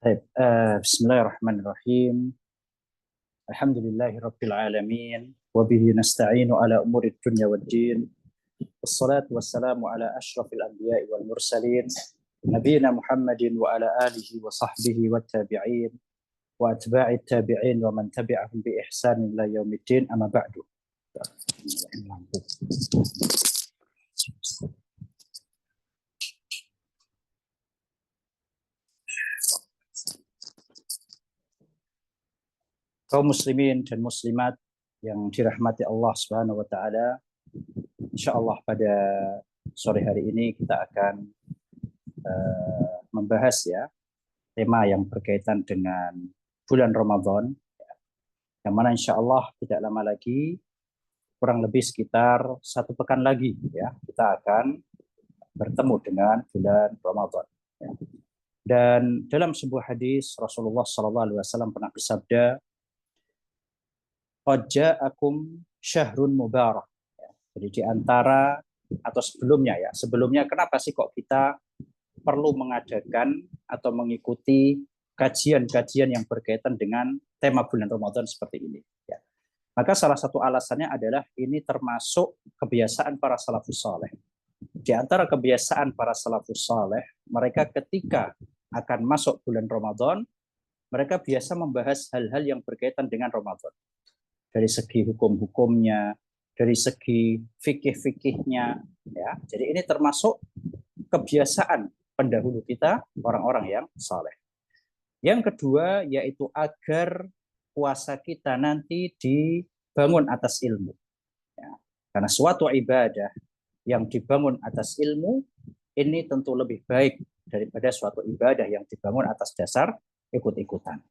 Baik, Bismillahirrahmanirrahim. Alhamdulillahi Rabbil Alamin. Wabihi nasta'inu ala umuri dunya wad din. Wassalatu wassalamu ala ashrafil anbiya'i wal mursalin. Nabiyina Muhammadin wa ala alihi wa sahbihi wa tabi'in. Wa atba'i tabi'in wa man tabi'ahum bi ihsanin ila yaumiddin amma ba'du. Kaum muslimin dan muslimat yang dirahmati Allah Subhanahu wa taala, insyaallah pada sore hari ini kita akan membahas tema yang berkaitan dengan bulan Ramadan, yang mana insyaallah tidak lama lagi, kurang lebih sekitar 1 pekan lagi kita akan bertemu dengan bulan Ramadan. Dan dalam sebuah hadis Rasulullah SAW pernah bersabda, qad ja'akum syahrun mubarak. Jadi di antara atau sebelumnya kenapa sih kok kita perlu mengadakan atau mengikuti kajian-kajian yang berkaitan dengan tema bulan Ramadan seperti ini? Maka salah satu alasannya adalah ini termasuk kebiasaan para salafus saleh. Di antara kebiasaan para salafus saleh, mereka ketika akan masuk bulan Ramadan, mereka biasa membahas hal-hal yang berkaitan dengan Ramadan. Dari segi hukum-hukumnya, dari segi fikih-fikihnya, Jadi ini termasuk kebiasaan pendahulu kita, orang-orang yang saleh. Yang kedua yaitu agar puasa kita nanti dibangun atas ilmu. Karena suatu ibadah yang dibangun atas ilmu ini tentu lebih baik daripada suatu ibadah yang dibangun atas dasar ikut-ikutan.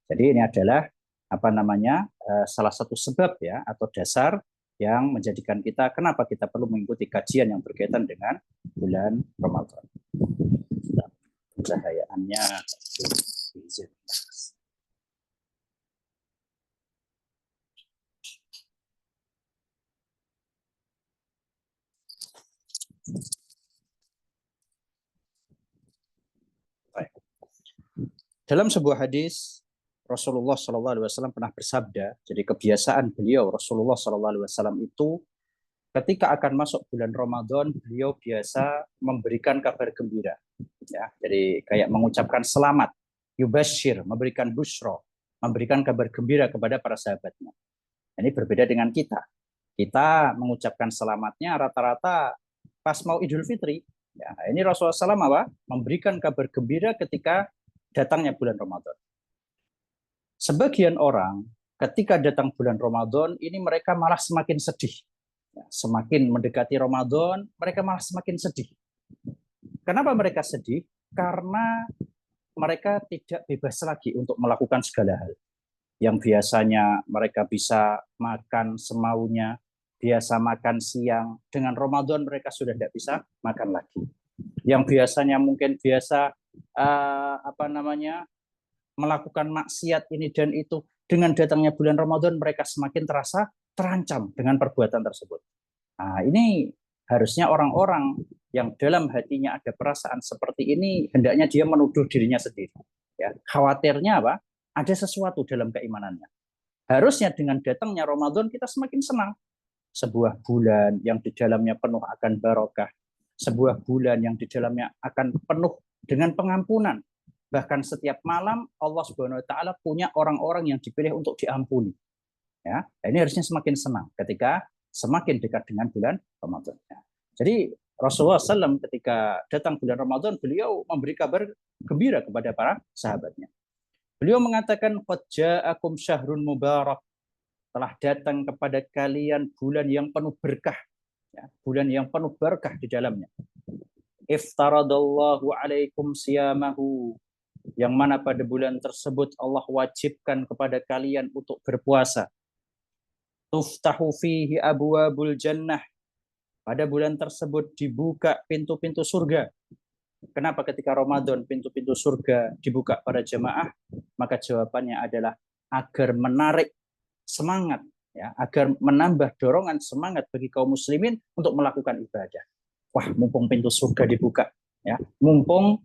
Jadi ini adalah salah satu sebab atau dasar yang menjadikan kita kenapa kita perlu mengikuti kajian yang berkaitan dengan bulan Ramadan. Cahayaannya dalam sebuah hadis Rasulullah SAW pernah bersabda, jadi kebiasaan beliau Rasulullah SAW itu ketika akan masuk bulan Ramadan, beliau biasa memberikan kabar gembira. Jadi kayak mengucapkan selamat, yubashir, memberikan busyra, memberikan kabar gembira kepada para sahabatnya. Ini berbeda dengan kita. Kita mengucapkan selamatnya rata-rata pas mau Idul Fitri. Ini Rasulullah SAW memberikan kabar gembira ketika datangnya bulan Ramadan. Sebagian orang ketika datang bulan Ramadan ini mereka malah semakin sedih. Semakin mendekati Ramadan, mereka malah semakin sedih. Kenapa mereka sedih? Karena mereka tidak bebas lagi untuk melakukan segala hal. Yang biasanya mereka bisa makan semaunya, biasa makan siang, dengan Ramadan mereka sudah tidak bisa makan lagi. Yang biasanya mungkin biasa melakukan maksiat ini dan itu, dengan datangnya bulan Ramadan mereka semakin terasa terancam dengan perbuatan tersebut. Nah, ini harusnya orang-orang yang dalam hatinya ada perasaan seperti ini hendaknya dia menuduh dirinya sendiri. Khawatirnya apa? Ada sesuatu dalam keimanannya. Harusnya dengan datangnya Ramadan kita semakin senang. Sebuah bulan yang di dalamnya penuh akan barokah, sebuah bulan yang di dalamnya akan penuh dengan pengampunan. Bahkan setiap malam Allah Subhanahu wa taala punya orang-orang yang dipilih untuk diampuni. Ini harusnya semakin senang ketika semakin dekat dengan bulan Ramadan. Jadi Rasulullah SAW ketika datang bulan Ramadan, beliau memberi kabar gembira kepada para sahabatnya. Beliau mengatakan, qad ja'akum syahrun mubarak, telah datang kepada kalian bulan yang penuh berkah, bulan yang penuh berkah di dalamnya. Iftaradallahu alaikum siyamahu, yang mana pada bulan tersebut Allah wajibkan kepada kalian untuk berpuasa. Tuftahu fihi abwabul jannah, pada bulan tersebut dibuka pintu-pintu surga. Kenapa ketika Ramadan pintu-pintu surga dibuka pada jemaah? Maka jawabannya adalah agar menarik semangat, agar menambah dorongan semangat bagi kaum muslimin untuk melakukan ibadah. Wah, mumpung pintu surga dibuka, Ya, mumpung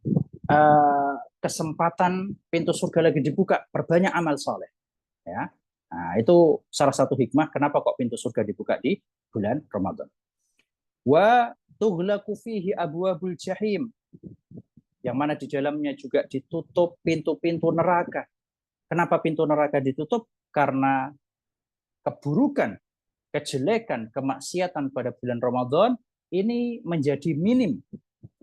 kesempatan pintu surga lagi dibuka, perbanyak amal soleh. Ya, nah, itu salah satu hikmah kenapa kok pintu surga dibuka di bulan Ramadan. Wa tughlaqu fihi abwabul jahim, yang mana di dalamnya juga ditutup pintu-pintu neraka. Kenapa pintu neraka ditutup? Karena keburukan, kejelekan, kemaksiatan pada bulan Ramadan ini menjadi minim,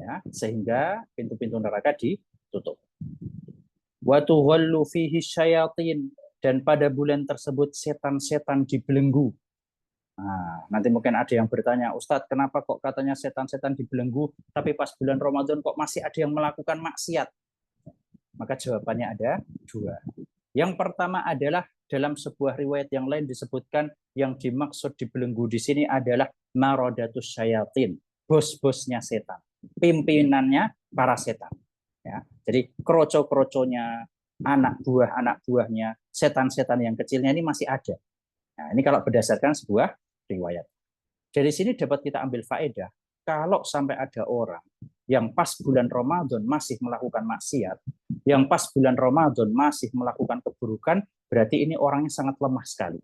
ya, sehingga pintu-pintu neraka ditutup. Wa tughallu fihi syayatin, dan pada bulan tersebut setan-setan dibelenggu. Nah, nanti mungkin ada yang bertanya, Ustadz, kenapa kok katanya setan-setan dibelenggu, tapi pas bulan Ramadan kok masih ada yang melakukan maksiat? Maka jawabannya ada dua. Yang pertama adalah dalam sebuah riwayat yang lain disebutkan yang dimaksud dibelenggu di sini adalah maradatus syayatin, bos-bosnya setan, pimpinannya para setan. Ya, jadi kroco-kroconya, anak buahnya, setan-setan yang kecilnya ini masih ada. Nah, ini kalau berdasarkan sebuah riwayat. Dari sini dapat kita ambil faedah, kalau sampai ada orang yang pas bulan Ramadan masih melakukan maksiat, yang pas bulan Ramadan masih melakukan keburukan, berarti ini orangnya sangat lemah sekali.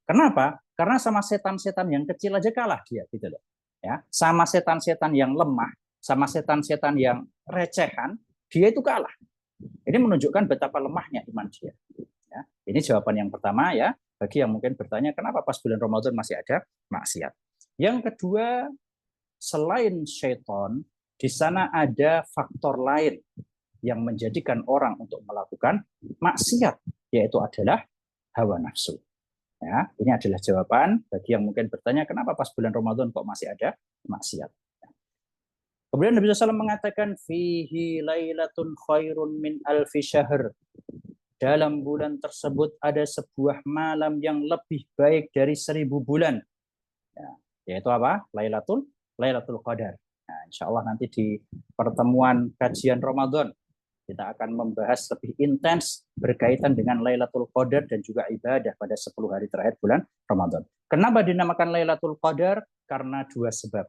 Kenapa? Karena sama setan-setan yang kecil aja kalah dia, gitu loh. Ya, sama setan-setan yang lemah, sama setan-setan yang recehan, dia itu kalah. Ini menunjukkan betapa lemahnya iman dia. Ya, ini jawaban yang pertama ya, bagi yang mungkin bertanya kenapa pas bulan Ramadan masih ada maksiat. Yang kedua, selain syaitan, di sana ada faktor lain yang menjadikan orang untuk melakukan maksiat, yaitu adalah hawa nafsu. Ya, ini adalah jawaban bagi yang mungkin bertanya kenapa pas bulan Ramadan kok masih ada maksiat. Kemudian Nabi SAW mengatakan fihi lailatun khairun min alfi syahr. Dalam bulan tersebut ada sebuah malam yang lebih baik dari 1000 bulan. Ya, yaitu apa? Lailatul Qadar. Nah, insya Allah nanti di pertemuan kajian Ramadan kita akan membahas lebih intens berkaitan dengan Lailatul Qadar dan juga ibadah pada 10 hari terakhir bulan Ramadan. Kenapa dinamakan Lailatul Qadar? Karena dua sebab.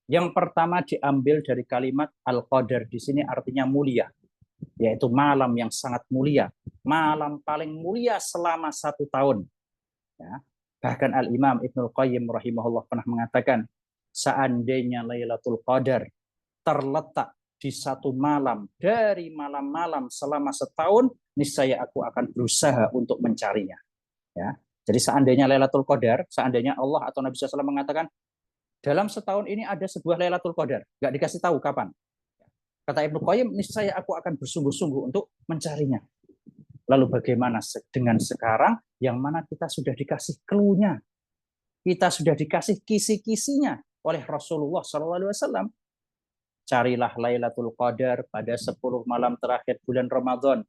Yang pertama diambil dari kalimat Al-Qadar, di sini artinya mulia, yaitu malam yang sangat mulia, malam paling mulia selama 1 tahun. Ya. Bahkan Al-Imam Ibnul Qayyim rahimahullah pernah mengatakan, seandainya Lailatul Qadar terletak di satu malam dari malam-malam selama setahun, niscaya aku akan berusaha untuk mencarinya. Ya. Jadi seandainya Lailatul Qadar, seandainya Allah atau Nabi SAW mengatakan, dalam setahun ini ada sebuah Lailatul Qadar, nggak dikasih tahu kapan. Kata Ibnu Qayyim, niscaya aku akan bersungguh-sungguh untuk mencarinya. Lalu bagaimana dengan sekarang yang mana kita sudah dikasih clue-nya, kita sudah dikasih kisi-kisinya oleh Rasulullah SAW. Carilah Lailatul Qadar pada 10 malam terakhir bulan Ramadan.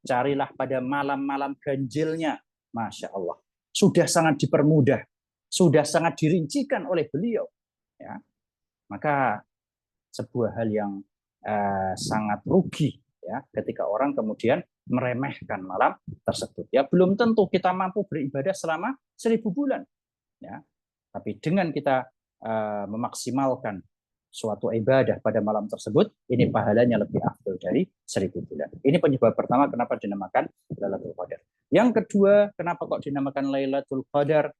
Carilah pada malam-malam ganjilnya. Masya Allah. Sudah sangat dipermudah. Sudah sangat dirincikan oleh beliau. Ya. Maka sebuah hal yang sangat rugi ya ketika orang kemudian meremehkan malam tersebut. Ya, belum tentu kita mampu beribadah selama 1000 bulan. Ya. Tapi dengan kita memaksimalkan suatu ibadah pada malam tersebut, ini pahalanya lebih afdal dari 1000 bulan. Ini penyebab pertama kenapa dinamakan Lailatul Qadar. Yang kedua, kenapa kok dinamakan Lailatul Qadar?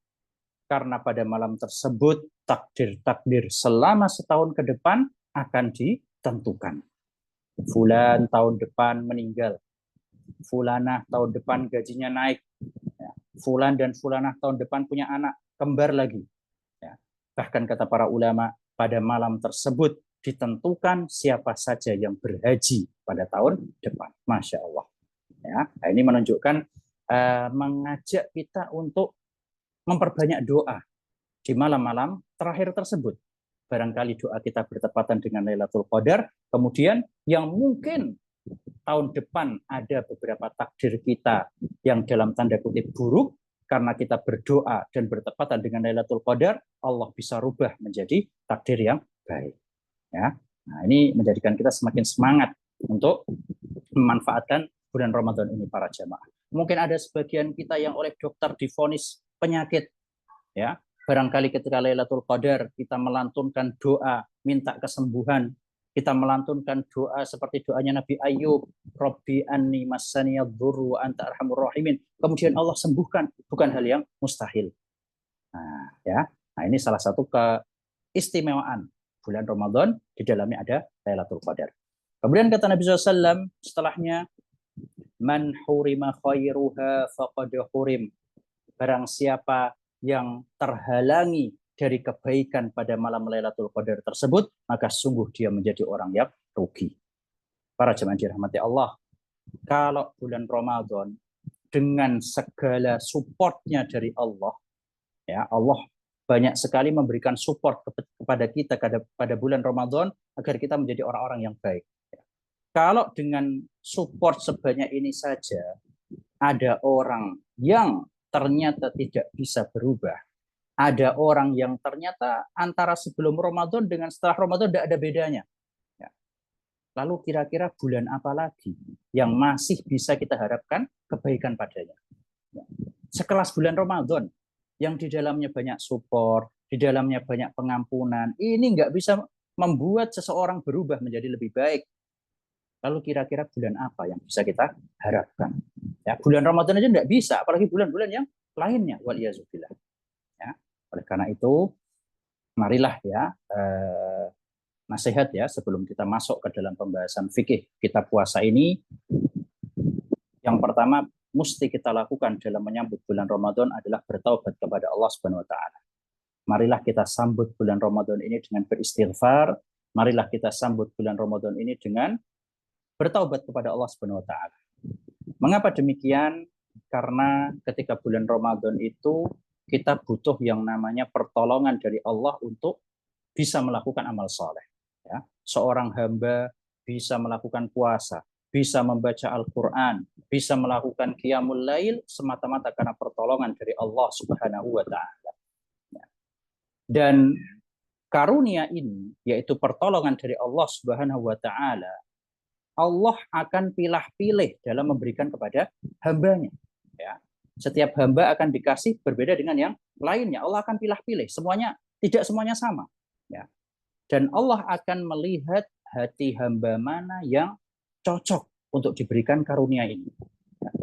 Karena pada malam tersebut takdir-takdir selama setahun ke depan akan ditentukan. Fulan tahun depan meninggal. Fulanah tahun depan gajinya naik. Fulan dan fulanah tahun depan punya anak, kembar lagi. Bahkan kata para ulama, pada malam tersebut ditentukan siapa saja yang berhaji pada tahun depan. Masya Allah. Ya, ini menunjukkan mengajak kita untuk memperbanyak doa di malam-malam terakhir tersebut. Barangkali doa kita bertepatan dengan Lailatul Qadar, kemudian yang mungkin tahun depan ada beberapa takdir kita yang dalam tanda kutip buruk, karena kita berdoa dan bertepatan dengan Lailatul Qadar, Allah bisa rubah menjadi takdir yang baik. Ya. Nah, ini menjadikan kita semakin semangat untuk memanfaatkan bulan Ramadan ini para jamaah. Mungkin ada sebagian kita yang oleh dokter divonis penyakit, ya, barangkali ketika Lailatul Qadar kita melantunkan doa minta kesembuhan, kita melantunkan doa seperti doanya Nabi Ayub, Rabbi anni massaniyadh-dhurru wa anta arhamur rahimin. Kemudian Allah sembuhkan, bukan hal yang mustahil. Nah, ya. Nah, ini salah satu keistimewaan bulan Ramadan, di dalamnya ada Lailatul Qadar. Kemudian kata Nabi SAW setelahnya, man hurima khairuha faqad hurim. Barang siapa yang terhalangi dari kebaikan pada malam Lailatul Qadar tersebut, maka sungguh dia menjadi orang yang rugi. Para jemaah dirahmati Allah, kalau bulan Ramadan dengan segala supportnya dari Allah, ya Allah banyak sekali memberikan support kepada kita pada bulan Ramadan agar kita menjadi orang-orang yang baik. Kalau dengan support sebanyak ini saja, ada orang yang ternyata tidak bisa berubah, ada orang yang ternyata antara sebelum Ramadan dengan setelah Ramadan tidak ada bedanya. Ya. Lalu kira-kira bulan apa lagi yang masih bisa kita harapkan kebaikan padanya? Ya. Sekelas bulan Ramadan, yang di dalamnya banyak support, di dalamnya banyak pengampunan, ini nggak bisa membuat seseorang berubah menjadi lebih baik. Lalu kira-kira bulan apa yang bisa kita harapkan? Ya, bulan Ramadan aja nggak bisa, apalagi bulan-bulan yang lainnya. Waliyazubillah. Ya. Oleh karena itu, marilah ya nasihat ya sebelum kita masuk ke dalam pembahasan fikih kitab puasa ini. Yang pertama mesti kita lakukan dalam menyambut bulan Ramadan adalah bertaubat kepada Allah Subhanahu wa taala. Marilah kita sambut bulan Ramadan ini dengan beristighfar. Marilah kita sambut bulan Ramadan ini dengan bertaubat kepada Allah Subhanahu wa taala. Mengapa demikian? Karena ketika bulan Ramadan itu kita butuh yang namanya pertolongan dari Allah untuk bisa melakukan amal soleh. Ya. Seorang hamba bisa melakukan puasa, bisa membaca Al-Quran, bisa melakukan qiyamul lail semata-mata karena pertolongan dari Allah Subhanahu wa taala. Ya. Dan karunia ini, yaitu pertolongan dari Allah Subhanahu wa taala, Allah akan pilih-pilih dalam memberikan kepada hambanya. Ya. Setiap hamba akan dikasih berbeda dengan yang lainnya. Allah akan pilih-pilih. Semuanya tidak semuanya sama. Ya. Dan Allah akan melihat hati hamba mana yang cocok untuk diberikan karunia ini.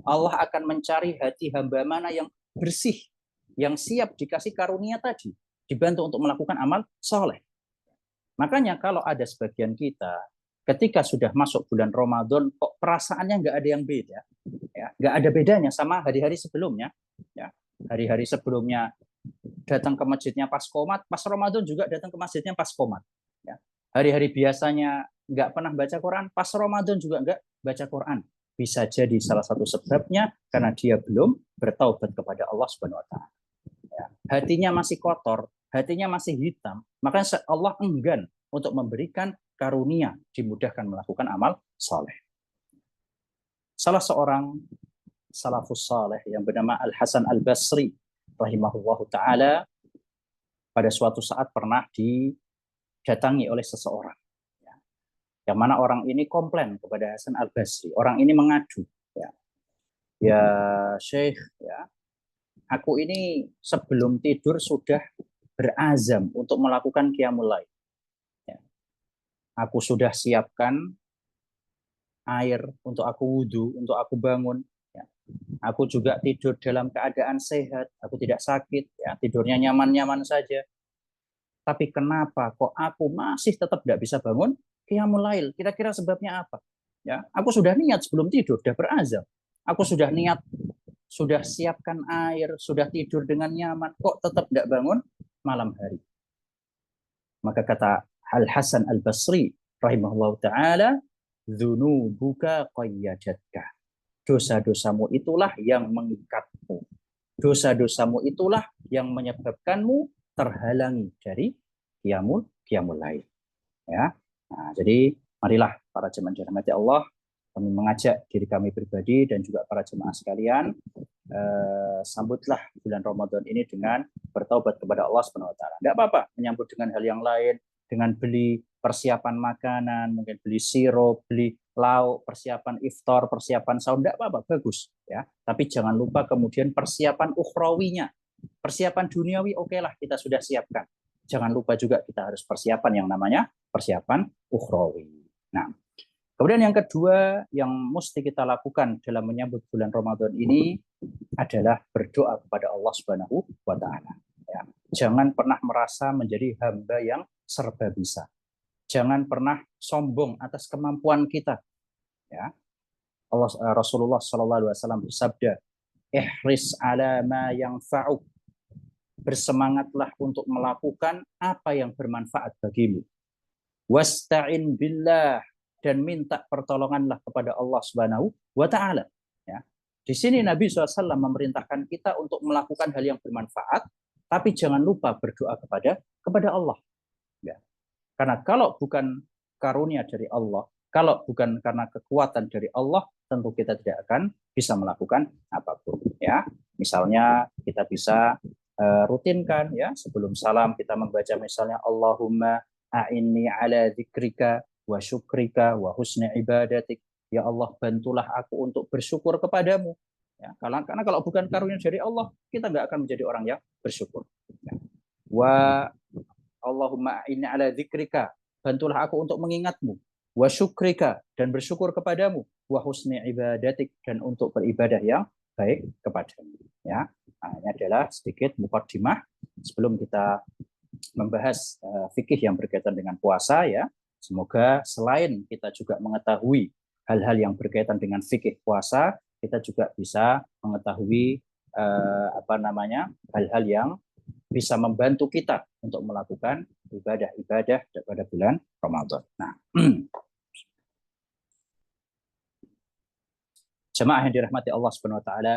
Allah akan mencari hati hamba mana yang bersih, yang siap dikasih karunia tadi, dibantu untuk melakukan amal soleh. Makanya kalau ada sebagian kita ketika sudah masuk bulan Ramadan, kok perasaannya nggak ada yang beda, ya, nggak ada bedanya sama hari-hari sebelumnya. Ya, hari-hari sebelumnya datang ke masjidnya pas qomat, pas Ramadan juga datang ke masjidnya pas qomat. Ya, hari-hari biasanya nggak pernah baca Quran, pas Ramadan juga nggak baca Quran. Bisa jadi salah satu sebabnya karena dia belum bertaubat kepada Allah Subhanahu Wa Taala. Ya, hatinya masih kotor, hatinya masih hitam, makanya Allah enggan untuk memberikan karunia dimudahkan melakukan amal soleh. Salah seorang salafus saleh yang bernama Al-Hasan Al-Basri rahimahullahu taala pada suatu saat pernah didatangi oleh seseorang. Yang mana orang ini komplain kepada Hasan Al-Basri. Orang ini mengadu, ya Syekh, ya, aku ini sebelum tidur sudah berazam untuk melakukan qiyamul lail. Aku sudah siapkan air untuk aku wudhu, untuk aku bangun. Ya. Aku juga tidur dalam keadaan sehat, aku tidak sakit, ya. Tidurnya nyaman-nyaman saja. Tapi kenapa kok aku masih tetap tidak bisa bangun qiyamul lail? Kira-kira sebabnya apa? Ya, aku sudah niat sebelum tidur, sudah berazam. Aku sudah niat, sudah siapkan air, sudah tidur dengan nyaman, kok tetap tidak bangun malam hari? Maka kata Al-Hasan Al-Basri rahimahullah ta'ala, dzunubuka qayyadatka. Dosa-dosamu itulah yang mengikatmu. Dosa-dosamu itulah yang menyebabkanmu terhalangi dari qiyamul lail. Ya. Nah, jadi marilah para jemaah dirahmati Allah, kami mengajak diri kami pribadi dan juga para jemaah sekalian, sambutlah bulan Ramadan ini dengan bertaubat kepada Allah Subhanahu wa taala. Enggak apa-apa menyambut dengan hal yang lain, dengan beli persiapan makanan, mungkin beli sirup, beli lauk, persiapan iftar, persiapan sahur, enggak apa-apa, bagus ya. Tapi jangan lupa kemudian persiapan ukhrawinya. Persiapan duniawi okelah kita sudah siapkan. Jangan lupa juga kita harus persiapan yang namanya persiapan ukhrawi. Nah, kemudian yang kedua yang mesti kita lakukan dalam menyambut bulan Ramadan ini adalah berdoa kepada Allah Subhanahu wa taala. Ya. Jangan pernah merasa menjadi hamba yang serba bisa. Jangan pernah sombong atas kemampuan kita. Ya. Rasulullah Shallallahu Alaihi Wasallam bersabda, "Ihris ala ma yanfa'uk." Bersemangatlah untuk melakukan apa yang bermanfaat bagimu. Wasta'in billah, dan minta pertolonganlah kepada Allah Subhanahu wa taala. Ya. Di sini Nabi SAW memerintahkan kita untuk melakukan hal yang bermanfaat, tapi jangan lupa berdoa kepada Allah. Ya. Karena kalau bukan karunia dari Allah, kalau bukan karena kekuatan dari Allah, tentu kita tidak akan bisa melakukan apapun. Ya, misalnya kita bisa rutinkan ya sebelum salam kita membaca misalnya Allahumma a'inni ala dzikrika wa syukrika wa husni ibadatik. Ya Allah, bantulah aku untuk bersyukur kepadamu. Ya, karena kalau bukan karunia dari Allah, kita nggak akan menjadi orang yang bersyukur. Ya. Wa Allahumma a'inni ala dzikrika, bantulah aku untuk mengingatmu. Wa syukrika, dan bersyukur kepadamu. Wa husni ibadatik, dan untuk beribadah yang baik kepadamu. Ya, nah, ini adalah sedikit muqaddimah sebelum kita membahas fikih yang berkaitan dengan puasa ya. Semoga selain kita juga mengetahui hal-hal yang berkaitan dengan fikih puasa, kita juga bisa mengetahui hal-hal yang bisa membantu kita untuk melakukan ibadah-ibadah pada bulan Ramadan. Nah, jemaah yang dirahmati Allah Subhanahu wa taala,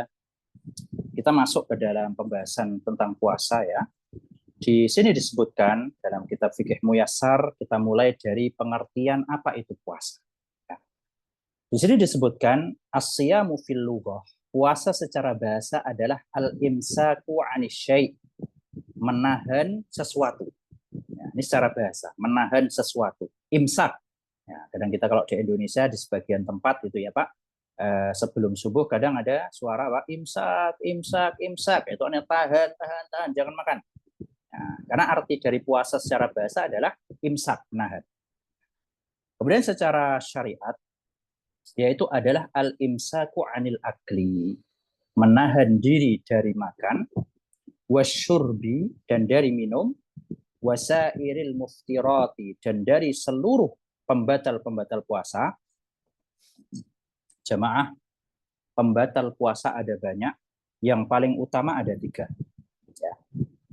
kita masuk ke dalam pembahasan tentang puasa ya. Di sini disebutkan dalam kitab Fikih Muyassar, kita mulai dari pengertian apa itu puasa. Ya. Di sini disebutkan as-siyamu fil lughah, puasa secara bahasa adalah al-imsaku 'anis syai', menahan sesuatu. Ya, ini secara bahasa, menahan sesuatu. Imsak. Ya, kadang kita kalau di Indonesia di sebagian tempat itu ya Pak, sebelum subuh kadang ada suara Pak, imsak, imsak, imsak. Itu artinya tahan, tahan, tahan, jangan makan. Nah, karena arti dari puasa secara bahasa adalah imsak, menahan. Kemudian secara syariat, yaitu adalah al-imsaku 'anil akli, menahan diri dari makan, wasyurbi, dan dari minum, wasairil muftirati, dan dari seluruh pembatal-pembatal puasa. Jemaah, pembatal puasa ada banyak, yang paling utama ada 3. Ya.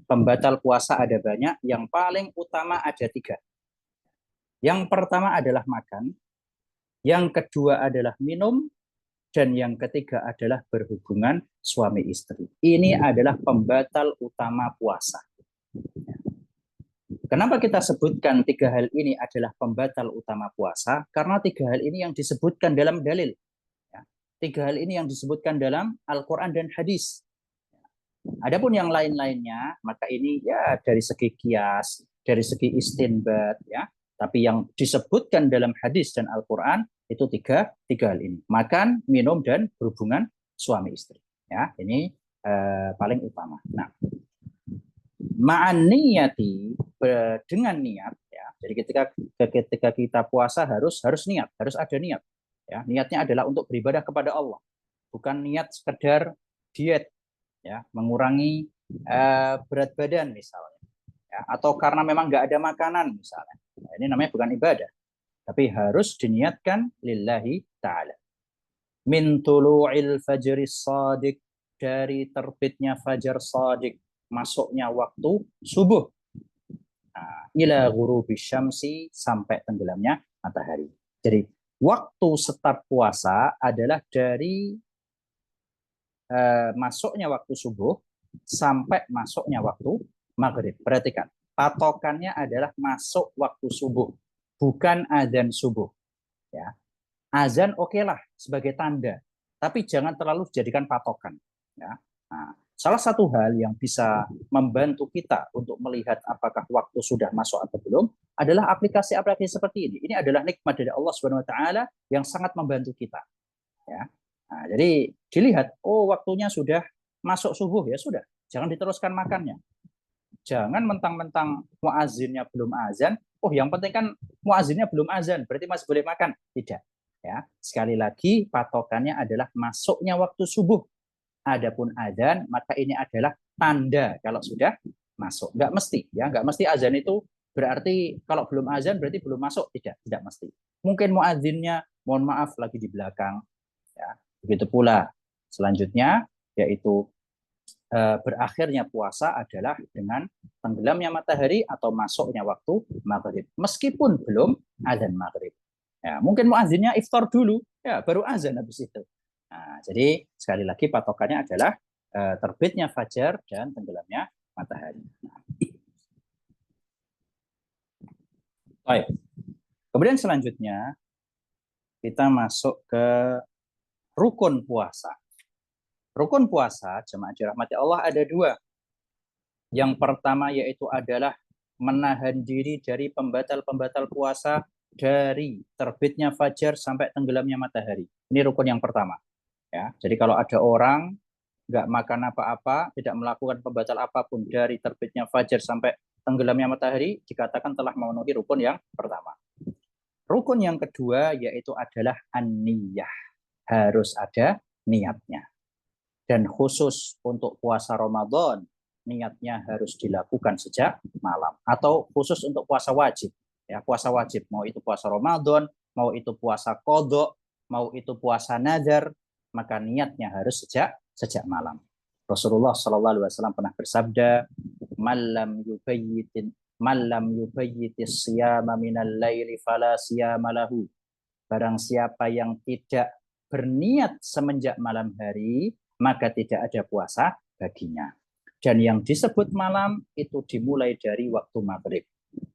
Pembatal puasa ada banyak, yang paling utama ada 3. Yang pertama adalah makan, yang kedua adalah minum, dan yang ketiga adalah berhubungan suami istri. Ini adalah pembatal utama puasa. Kenapa kita sebutkan 3 hal ini adalah pembatal utama puasa? Karena 3 hal ini yang disebutkan dalam dalil. 3 hal ini yang disebutkan dalam Al-Quran dan hadis. Adapun yang lain-lainnya, maka ini ya dari segi kias, dari segi istinbat, ya. Tapi yang disebutkan dalam hadis dan Al-Quran itu tiga hal ini: makan, minum, dan berhubungan suami istri. Ya, ini paling utama. Nah, ma'an niyati, dengan niat, ya. Jadi ketika kita puasa harus niat, harus ada niat. Ya, niatnya adalah untuk beribadah kepada Allah, bukan niat sekedar diet. Ya, mengurangi berat badan misalnya, ya, atau karena memang nggak ada makanan misalnya. Nah, ini namanya bukan ibadah, tapi harus diniatkan lillahi ta'ala. Min tulu'il fajris shadiq, dari terbitnya fajar shadiq, masuknya waktu subuh, nah, ila ghurubi syamsi, sampai tenggelamnya matahari. Jadi waktu start puasa adalah dari masuknya waktu subuh sampai masuknya waktu maghrib. Perhatikan, patokannya adalah masuk waktu subuh, bukan azan subuh. Ya, azan okelah sebagai tanda, tapi jangan terlalu dijadikan patokan. Ya. Nah, salah satu hal yang bisa membantu kita untuk melihat apakah waktu sudah masuk atau belum adalah aplikasi-aplikasi seperti ini. Ini adalah nikmat dari Allah Subhanahu Wa Taala yang sangat membantu kita. Ya. Nah, jadi dilihat, oh waktunya sudah masuk subuh, ya sudah, jangan diteruskan makannya. Jangan mentang-mentang muazinnya belum azan, Oh, yang penting kan muazzinnya belum azan, berarti masih boleh makan. Tidak. Ya, sekali lagi patokannya adalah masuknya waktu subuh. Adapun azan, maka ini adalah tanda kalau sudah masuk. Nggak mesti, ya, nggak mesti azan itu berarti kalau belum azan berarti belum masuk. Tidak mesti. Mungkin muazzinnya, mohon maaf, lagi di belakang. Ya, begitu pula selanjutnya, yaitu berakhirnya puasa adalah dengan tenggelamnya matahari atau masuknya waktu maghrib, meskipun belum azan maghrib. Ya, mungkin muazzinnya iftar dulu, ya, baru azan habis itu. Nah, jadi sekali lagi patokannya adalah terbitnya fajar dan tenggelamnya matahari. Nah, baik. Kemudian selanjutnya kita masuk ke rukun puasa. Rukun puasa, jemaah dirahmati Allah, ada dua. Yang pertama yaitu adalah menahan diri dari pembatal-pembatal puasa dari terbitnya fajar sampai tenggelamnya matahari. Ini rukun yang pertama. Ya, jadi kalau ada orang nggak makan apa-apa, tidak melakukan pembatal apapun dari terbitnya fajar sampai tenggelamnya matahari, dikatakan telah memenuhi rukun yang pertama. Rukun yang kedua yaitu adalah an-niyah. Harus ada niatnya. Dan khusus untuk puasa Ramadan, niatnya harus dilakukan sejak malam. Atau khusus untuk puasa wajib. Ya, puasa wajib, mau itu puasa Ramadan, mau itu puasa qadha, mau itu puasa nazar, maka niatnya harus sejak malam. Rasulullah Shallallahu Alaihi Wasallam pernah bersabda, "Malam yubayyitin malam yubayyitis siyama minal laili fala siyama lahu." Barang siapa yang tidak berniat semenjak malam hari, maka tidak ada puasa baginya. Dan yang disebut malam itu dimulai dari waktu maghrib.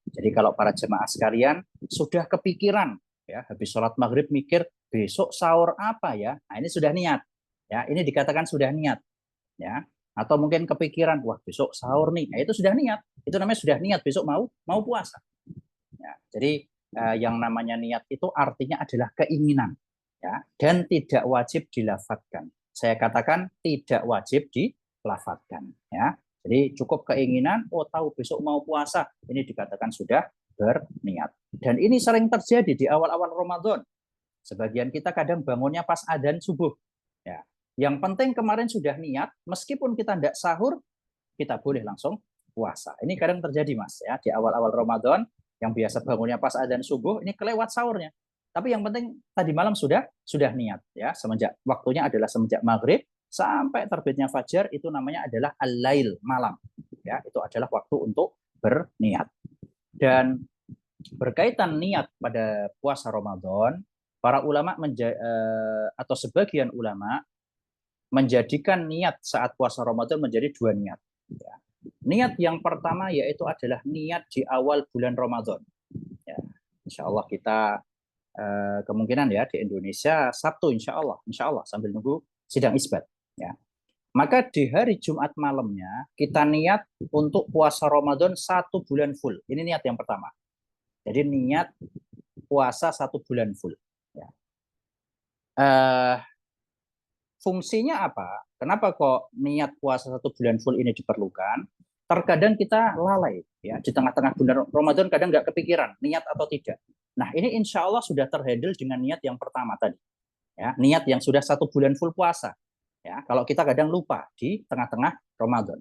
Jadi kalau para jemaah sekalian sudah kepikiran, ya, habis sholat maghrib mikir besok sahur apa ya, nah ini sudah niat, ya, ini dikatakan sudah niat, ya. Atau mungkin kepikiran, wah besok sahur nih, nah itu sudah niat, itu namanya sudah niat besok mau puasa. Ya, jadi yang namanya niat itu artinya adalah keinginan, ya, dan tidak wajib dilafatkan. Saya katakan tidak wajib dilafatkan, ya. Jadi cukup keinginan, oh tahu besok mau puasa, ini dikatakan sudah berniat. Dan ini sering terjadi di awal-awal Ramadan. Sebagian kita kadang bangunnya pas adzan subuh, ya. Yang penting kemarin sudah niat, meskipun kita tidak sahur, kita boleh langsung puasa. Ini kadang terjadi, Mas, ya, di awal-awal Ramadan yang biasa bangunnya pas adzan subuh, ini kelewat sahurnya. Tapi yang penting tadi malam sudah niat, ya, semenjak waktunya adalah semenjak maghrib sampai terbitnya fajar, itu namanya adalah al-lail, malam. Ya, itu adalah waktu untuk berniat. Dan berkaitan niat pada puasa Ramadan, para ulama atau sebagian ulama menjadikan niat saat puasa Ramadan menjadi dua niat. Ya. Niat yang pertama yaitu adalah niat di awal bulan Ramadan. Ya. Insya Allah kita kemungkinan ya di Indonesia Sabtu insya Allah sambil nunggu sidang isbat. Ya. Maka di hari Jumat malamnya kita niat untuk puasa Ramadan 1 bulan full. Ini niat yang pertama. Jadi niat puasa 1 bulan full. Ya. Fungsinya apa? Kenapa kok niat puasa 1 bulan full ini diperlukan? Terkadang kita lalai, ya, di tengah-tengah bulan Ramadan kadang nggak kepikiran niat atau tidak. Nah, ini insya Allah sudah terhandle dengan niat yang pertama tadi, ya, niat yang sudah 1 bulan full puasa. Ya, kalau kita kadang lupa di tengah-tengah Ramadan.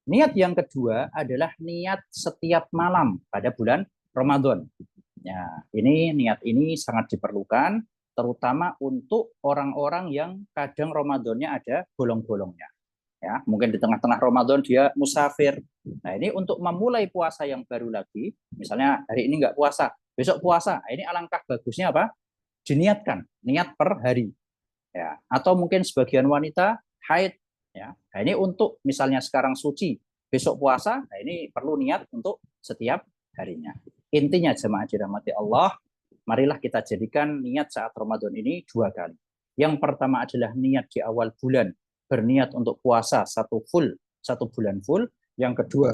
Niat yang kedua adalah niat setiap malam pada bulan Ramadan. Ya, niat ini sangat diperlukan, terutama untuk orang-orang yang kadang Ramadannya ada bolong-bolongnya. Ya, mungkin di tengah-tengah Ramadan dia musafir. Nah, ini untuk memulai puasa yang baru lagi, misalnya hari ini nggak puasa, besok puasa. Nah, ini alangkah bagusnya apa? Diniatkan, niat per hari. Ya, atau mungkin sebagian wanita haid, ya. Nah, ini untuk misalnya sekarang suci, besok puasa, nah ini perlu niat untuk setiap harinya. Intinya jemaah dirahmati Allah, marilah kita jadikan niat saat Ramadan ini 2 kali. Yang pertama adalah niat di awal bulan, berniat untuk puasa 1 bulan full. Yang kedua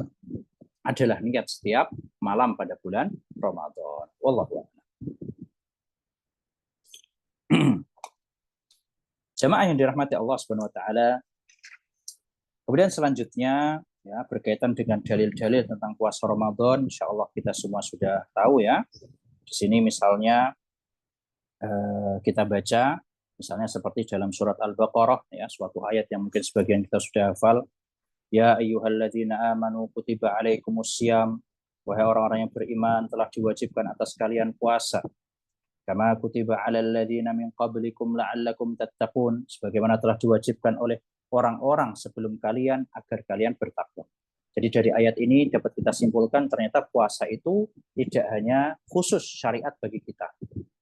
adalah niat setiap malam pada bulan Ramadan. Wallahu a'lam. Jemaah yang dirahmati Allah Subhanahu wa taala. Kemudian selanjutnya ya, berkaitan dengan dalil-dalil tentang puasa Ramadan. Insya Allah kita semua sudah tahu ya. Di sini misalnya kita baca, misalnya seperti dalam surat Al-Baqarah, ya, suatu ayat yang mungkin sebagian kita sudah hafal. Ya ayyuhalladzina amanu kutiba alaikumusiyam. Wahai orang-orang yang beriman, telah diwajibkan atas kalian puasa. Kama kutiba alal ladzina min qablikum la'allakum tattaqun. Sebagaimana telah diwajibkan oleh orang-orang sebelum kalian agar kalian bertakwa. Jadi dari ayat ini dapat kita simpulkan ternyata puasa itu tidak hanya khusus syariat bagi kita.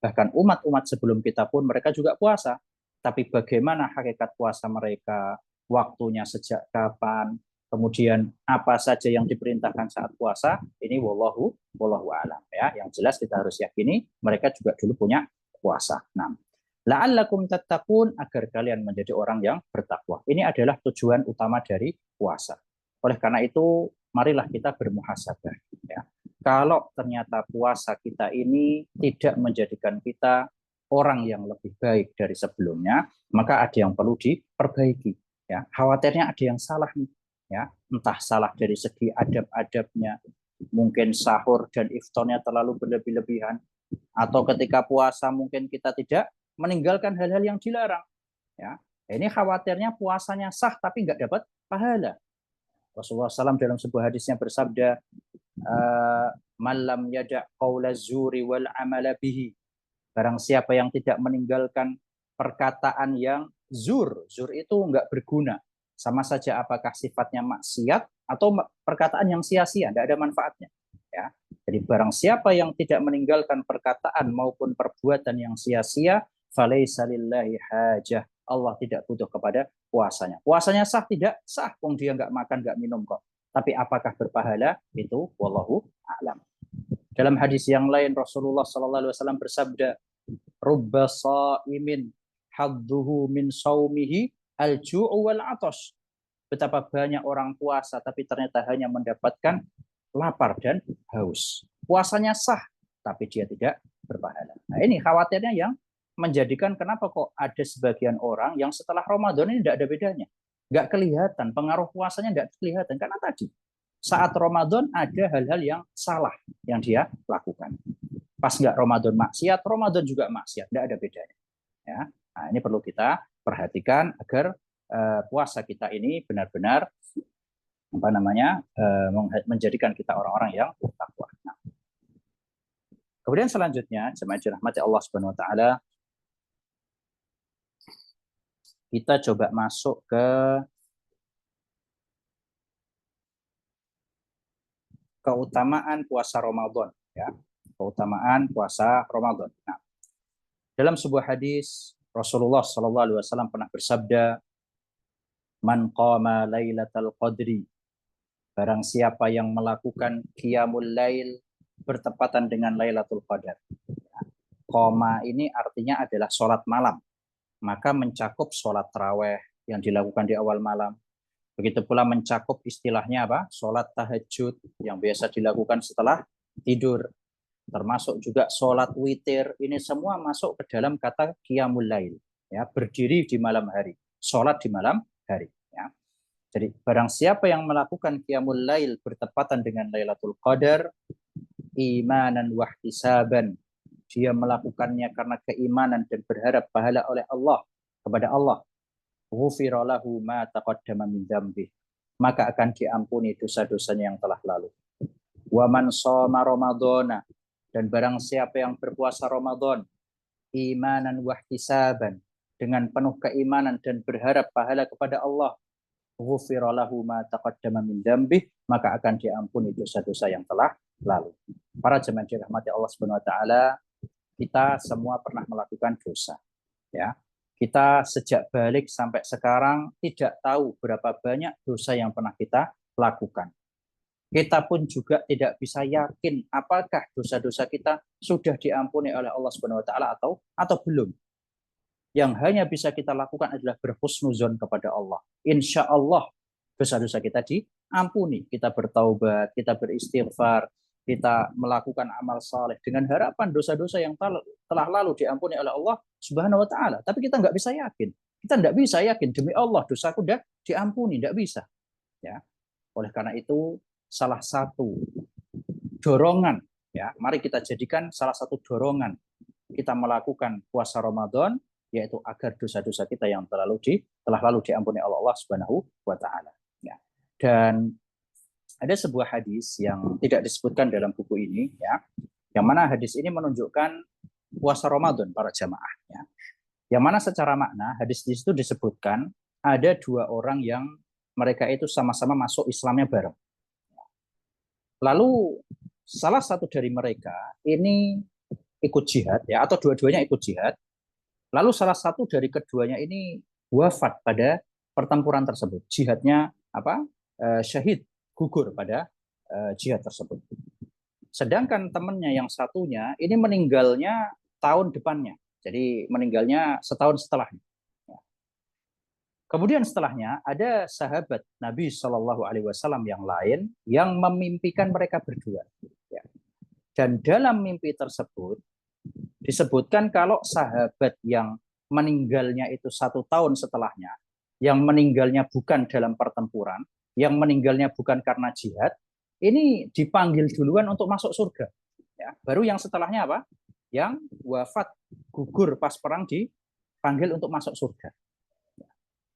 Bahkan umat-umat sebelum kita pun mereka juga puasa. Tapi bagaimana hakikat puasa mereka, waktunya sejak kapan, kemudian apa saja yang diperintahkan saat puasa, ini wallahu alam ya. Yang jelas kita harus yakini mereka juga dulu punya puasa. Nah, la'allakum tattaqun, agar kalian menjadi orang yang bertakwa. Ini adalah tujuan utama dari puasa. Oleh karena itu, marilah kita bermuhasabah ya. Kalau ternyata puasa kita ini tidak menjadikan kita orang yang lebih baik dari sebelumnya, maka ada yang perlu diperbaiki ya. Khawatirnya ada yang salah nih ya, entah salah dari segi adab-adabnya, mungkin sahur dan iftarnya terlalu berlebih-lebihan, atau ketika puasa mungkin kita tidak meninggalkan hal-hal yang dilarang ya. Ini khawatirnya puasanya sah tapi nggak dapat pahala. Rasulullah SAW dalam sebuah hadisnya bersabda, malam yada' qawla zuri wal amala bihi. Barang siapa yang tidak meninggalkan perkataan yang zur itu nggak berguna. Sama saja apakah sifatnya maksiat atau perkataan yang sia-sia, tidak ada manfaatnya. Ya. Jadi barang siapa yang tidak meninggalkan perkataan maupun perbuatan yang sia-sia, falaisa lillahi hajah. Allah tidak butuh kepada puasanya. Puasanya sah tidak? Sah. Wong dia nggak makan, nggak minum kok. Tapi apakah berpahala? Itu wallahu a'lam. Dalam hadis yang lain Rasulullah SAW bersabda, rubba sha'imin hadduhu min saumihi al-ju'u wal 'atash. Betapa banyak orang puasa tapi ternyata hanya mendapatkan lapar dan haus. Puasanya sah tapi dia tidak berpahala. Nah, ini khawatirnya yang menjadikan kenapa kok ada sebagian orang yang setelah Ramadan ini tidak ada bedanya. Nggak kelihatan, pengaruh puasanya nggak kelihatan. Karena tadi, saat Ramadan ada hal-hal yang salah yang dia lakukan. Pas nggak Ramadan maksiat, Ramadan juga maksiat. Nggak ada bedanya. Ya. Nah, ini perlu kita perhatikan agar puasa kita ini benar-benar menjadikan kita orang-orang yang bertakwa. Nah, kemudian selanjutnya, jemaah dirahmati Allah Subhanahu wa taala, kita coba masuk ke keutamaan puasa Ramadan ya. Keutamaan puasa Ramadan. Nah, dalam sebuah hadis Rasulullah SAW pernah bersabda, man qama lailatal qadri, barang siapa yang melakukan qiyamul lail bertepatan dengan Lailatul Qadar. Qoma ini artinya adalah sholat malam, maka mencakup sholat taraweh yang dilakukan di awal malam. Begitu pula mencakup istilahnya apa? Sholat tahajud yang biasa dilakukan setelah tidur. Termasuk juga sholat witir. Ini semua masuk ke dalam kata qiyamul lail. Ya, berdiri di malam hari. Sholat di malam hari. Ya. Jadi barang siapa yang melakukan qiyamul lail bertepatan dengan Lailatul Qadar, imanan wahtisaban, dia melakukannya karena keimanan dan berharap pahala oleh Allah, kepada Allah, ghufira lahu ma taqaddama min dzambih, maka akan diampuni dosa-dosanya yang telah lalu. Wa man shoma ramadhana, dan barang siapa yang berpuasa Ramadan imanan wahtisaban, dengan penuh keimanan dan berharap pahala kepada Allah, ghufira lahu ma taqaddama min dzambih, maka akan diampuni dosa-dosa yang telah lalu. Para jemaah dirahmati Allah Subhanahu wa taala, kita semua pernah melakukan dosa. Ya. Kita sejak balik sampai sekarang tidak tahu berapa banyak dosa yang pernah kita lakukan. Kita pun juga tidak bisa yakin apakah dosa-dosa kita sudah diampuni oleh Allah Subhanahu wa taala atau belum. Yang hanya bisa kita lakukan adalah berhusnuzon kepada Allah. Insya Allah dosa-dosa kita diampuni. Kita bertaubat, kita beristighfar, kita melakukan amal saleh dengan harapan dosa-dosa yang telah lalu diampuni oleh Allah Subhanahu wa taala. Tapi kita nggak bisa yakin. Kita nggak bisa yakin demi Allah dosaku sudah diampuni, nggak bisa. Ya. Oleh karena itu, salah satu dorongan, ya, mari kita jadikan salah satu dorongan kita melakukan puasa Ramadan, yaitu agar dosa-dosa kita yang telah lalu diampuni oleh Allah Subhanahu wa taala. Ya. Dan ada sebuah hadis yang tidak disebutkan dalam buku ini, ya, yang mana hadis ini menunjukkan puasa Ramadan para jamaah. Ya. Yang mana secara makna hadis di situ disebutkan ada dua orang yang mereka itu sama-sama masuk Islamnya bareng. Lalu salah satu dari mereka ini ikut jihad, ya, atau dua-duanya ikut jihad. Lalu salah satu dari keduanya ini wafat pada pertempuran tersebut. Jihadnya apa? Syahid, gugur pada jihad tersebut. Sedangkan temannya yang satunya ini meninggalnya tahun depannya. Jadi meninggalnya setahun setelahnya. Kemudian setelahnya ada sahabat Nabi Shallallahu Alaihi Wasallam yang lain yang memimpikan mereka berdua. Dan dalam mimpi tersebut disebutkan kalau sahabat yang meninggalnya itu 1 tahun setelahnya, yang meninggalnya bukan dalam pertempuran, yang meninggalnya bukan karena jihad, ini dipanggil duluan untuk masuk surga. Ya, baru yang setelahnya apa? Yang wafat gugur pas perang dipanggil untuk masuk surga.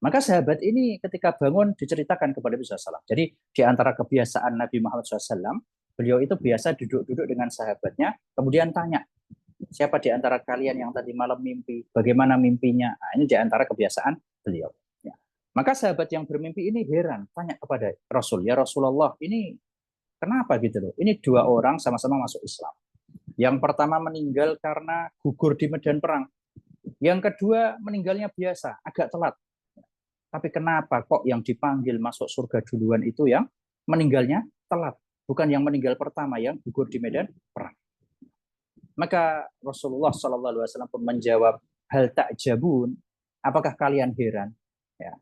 Maka sahabat ini ketika bangun diceritakan kepada Nabi SAW. Jadi di antara kebiasaan Nabi Muhammad SAW, beliau itu biasa duduk-duduk dengan sahabatnya, kemudian tanya, siapa di antara kalian yang tadi malam mimpi? Bagaimana mimpinya? Nah, ini di antara kebiasaan beliau. Ya. Maka sahabat yang bermimpi ini heran, tanya kepada Rasul, ya Rasulullah, ini kenapa gitu loh? Ini dua orang sama-sama masuk Islam. Yang pertama meninggal karena gugur di medan perang. Yang kedua meninggalnya biasa, agak telat. Tapi kenapa kok yang dipanggil masuk surga duluan itu yang meninggalnya telat? Bukan yang meninggal pertama yang gugur di medan perang. Maka Rasulullah SAW pun menjawab, hal ta'jabun, apakah kalian heran? Ya.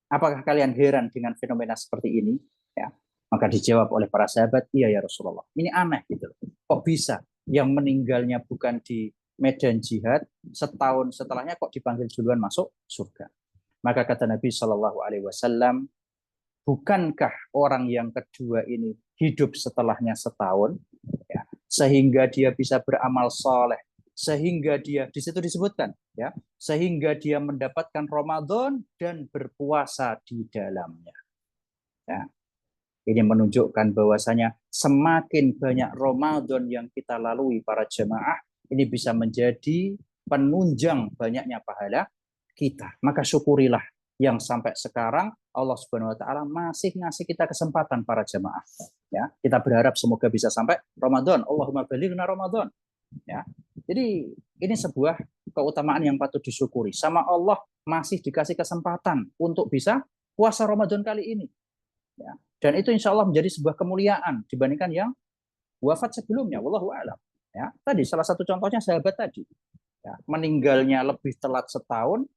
Apakah kalian heran dengan fenomena seperti ini? Ya. Maka dijawab oleh para sahabat, iya ya Rasulullah. Ini aneh gitu. Kok bisa yang meninggalnya bukan di medan jihad, setahun setelahnya kok dipanggil duluan masuk surga? Maka kata Nabi Shallallahu Alaihi Wasallam, bukankah orang yang kedua ini hidup setelahnya setahun, ya, sehingga dia bisa beramal soleh, sehingga dia di situ disebutkan, ya, sehingga dia mendapatkan Ramadan dan berpuasa di dalamnya. Ya. Ini menunjukkan bahwasanya semakin banyak Ramadan yang kita lalui para jemaah, ini bisa menjadi penunjang banyaknya pahala kita. Maka syukurilah yang sampai sekarang Allah Subhanahu wa taala masih ngasih kita kesempatan para jemaah. Ya, kita berharap semoga bisa sampai Ramadan. Allahumma balighna Ramadan. Ya. Jadi ini sebuah keutamaan yang patut disyukuri. Sama Allah masih dikasih kesempatan untuk bisa puasa Ramadan kali ini. Ya. Dan itu insya Allah menjadi sebuah kemuliaan dibandingkan yang wafat sebelumnya. Wallahu a'lam. Ya. Tadi salah satu contohnya sahabat tadi. Ya. Meninggalnya lebih telat setahun,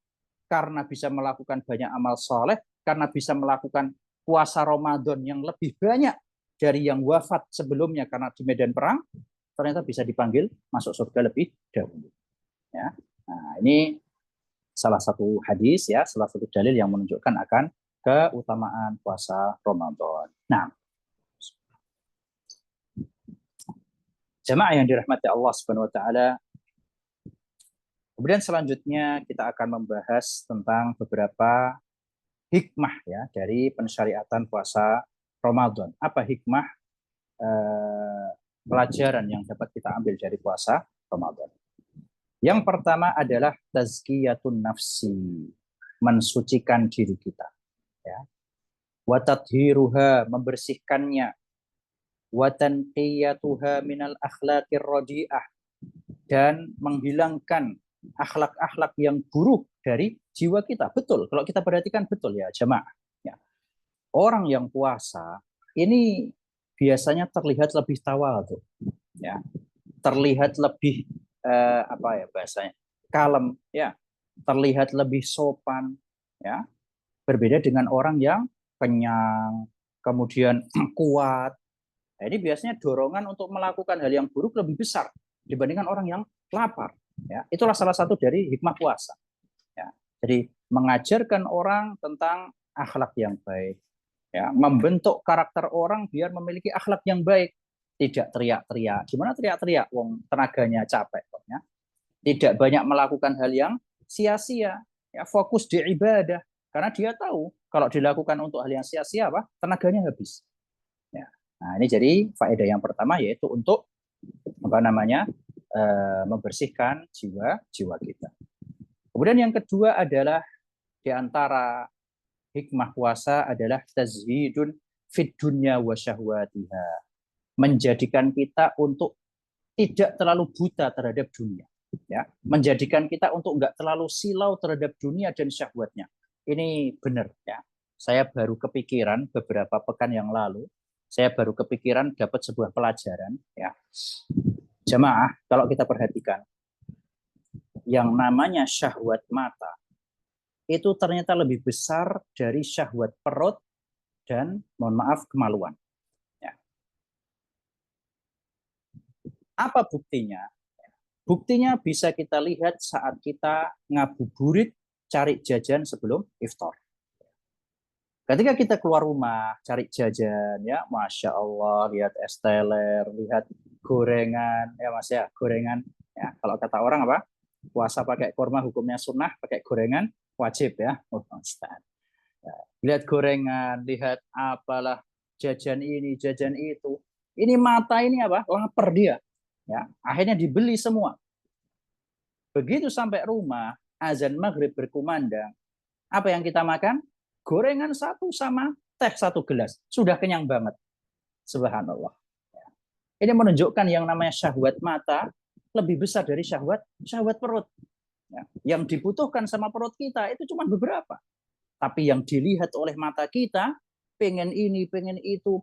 karena bisa melakukan banyak amal soleh, karena bisa melakukan puasa Ramadan yang lebih banyak dari yang wafat sebelumnya karena di medan perang, ternyata bisa dipanggil masuk surga lebih dahulu. Ya. Nah, ini salah satu hadis, ya, salah satu dalil yang menunjukkan akan keutamaan puasa Ramadan. Nah, jemaah yang dirahmati Allah Subhanahu wa taala, kemudian selanjutnya kita akan membahas tentang beberapa hikmah, ya, dari pensyariatan puasa Ramadan. Apa hikmah pelajaran yang dapat kita ambil dari puasa Ramadan? Yang pertama adalah tazkiyatun nafsi, mensucikan diri kita. Ya. Wa tathhiruha, membersihkannya. Wa tanqiyatuha minal akhlaqir radi'ah, dan menghilangkan akhlak-akhlak yang buruk dari jiwa kita. Betul, kalau kita perhatikan betul ya jemaah. Ya. Orang yang puasa ini biasanya terlihat lebih tawadhu, ya, terlihat lebih apa ya bahasanya, kalem, ya, terlihat lebih sopan, ya, berbeda dengan orang yang kenyang, kemudian kuat. Nah, ini biasanya dorongan untuk melakukan hal yang buruk lebih besar dibandingkan orang yang lapar. Ya, itulah salah satu dari hikmah puasa. Ya, jadi mengajarkan orang tentang akhlak yang baik, ya, membentuk karakter orang biar memiliki akhlak yang baik, tidak teriak-teriak. Gimana teriak-teriak? Wong tenaganya capek, ya. Tidak banyak melakukan hal yang sia-sia, ya, fokus di ibadah, karena dia tahu kalau dilakukan untuk hal yang sia-sia, apa, tenaganya habis. Ya. Nah, ini jadi faedah yang pertama, yaitu untuk apa namanya, membersihkan jiwa kita. Kemudian yang kedua adalah di antara hikmah puasa adalah tazhidun fid dunya wa syahwatiha. Menjadikan kita untuk tidak terlalu buta terhadap dunia. Ya, menjadikan kita untuk nggak terlalu silau terhadap dunia dan syahwatnya. Ini benar, ya. Saya baru kepikiran beberapa pekan yang lalu, saya baru kepikiran dapat sebuah pelajaran, ya. Jamaah, kalau kita perhatikan, yang namanya syahwat mata itu ternyata lebih besar dari syahwat perut dan, mohon maaf, kemaluan. Ya. Apa buktinya? Buktinya bisa kita lihat saat kita ngabuburit cari jajan sebelum iftar. Ketika kita keluar rumah cari jajan, ya, masya Allah, lihat es teler, lihat gorengan, ya mas ya, gorengan. Ya, kalau kata orang apa? Puasa pakai kurma hukumnya sunnah, pakai gorengan wajib, ya. Oh, ya. Lihat gorengan, lihat apalah, jajan ini, jajan itu. Ini mata ini apa? Lapar dia. Ya, akhirnya dibeli semua. Begitu sampai rumah, azan maghrib berkumandang. Apa yang kita makan? Gorengan satu sama teh satu gelas. Sudah kenyang banget. Subhanallah. Ini menunjukkan yang namanya syahwat mata lebih besar dari syahwat perut. Yang dibutuhkan sama perut kita itu cuma beberapa. Tapi yang dilihat oleh mata kita, pengen ini, pengen itu,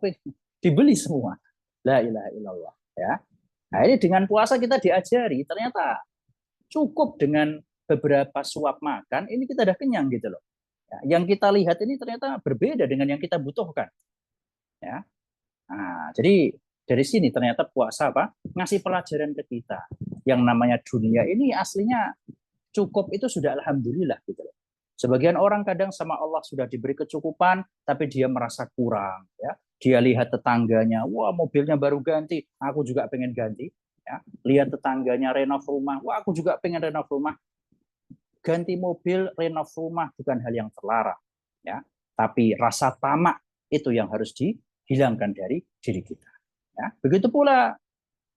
dibeli semua. La ilaha illallah. Ya. Nah, ini dengan puasa kita diajari, ternyata cukup dengan beberapa suap makan, ini kita udah kenyang gitu loh. Ya, yang kita lihat ini ternyata berbeda dengan yang kita butuhkan. Ya. Nah, jadi dari sini ternyata puasa apa? Ngasih pelajaran ke kita. Yang namanya dunia ini aslinya cukup itu sudah alhamdulillah gitu loh. Sebagian orang kadang sama Allah sudah diberi kecukupan, tapi dia merasa kurang. Ya. Dia lihat tetangganya, wah mobilnya baru ganti, aku juga pengen ganti. Ya. Lihat tetangganya renov rumah, wah aku juga pengen renov rumah. Ganti mobil, renov rumah bukan hal yang terlarang. Ya. Tapi rasa tamak itu yang harus dihilangkan dari diri kita. Ya. Begitu pula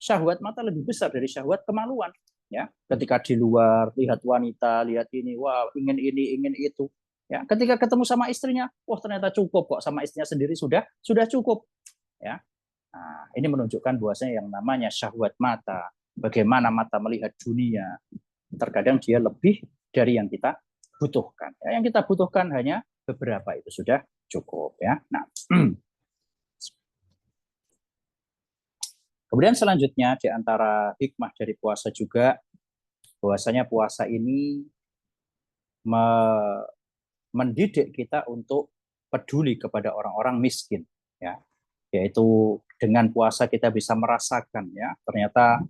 syahwat mata lebih besar dari syahwat kemaluan. Ya, ketika di luar lihat wanita, lihat ini, wah ingin ini, ingin itu. Ya, ketika ketemu sama istrinya, wah ternyata cukup kok, sama istrinya sendiri sudah cukup. Ya, nah, ini menunjukkan bahwasanya yang namanya syahwat mata, bagaimana mata melihat dunia, terkadang dia lebih dari yang kita butuhkan. Ya, yang kita butuhkan hanya beberapa, itu sudah cukup. Ya, nah. Kemudian selanjutnya di antara hikmah dari puasa juga bahwasanya puasa ini mendidik kita untuk peduli kepada orang-orang miskin, ya. Yaitu dengan puasa kita bisa merasakan, ya, ternyata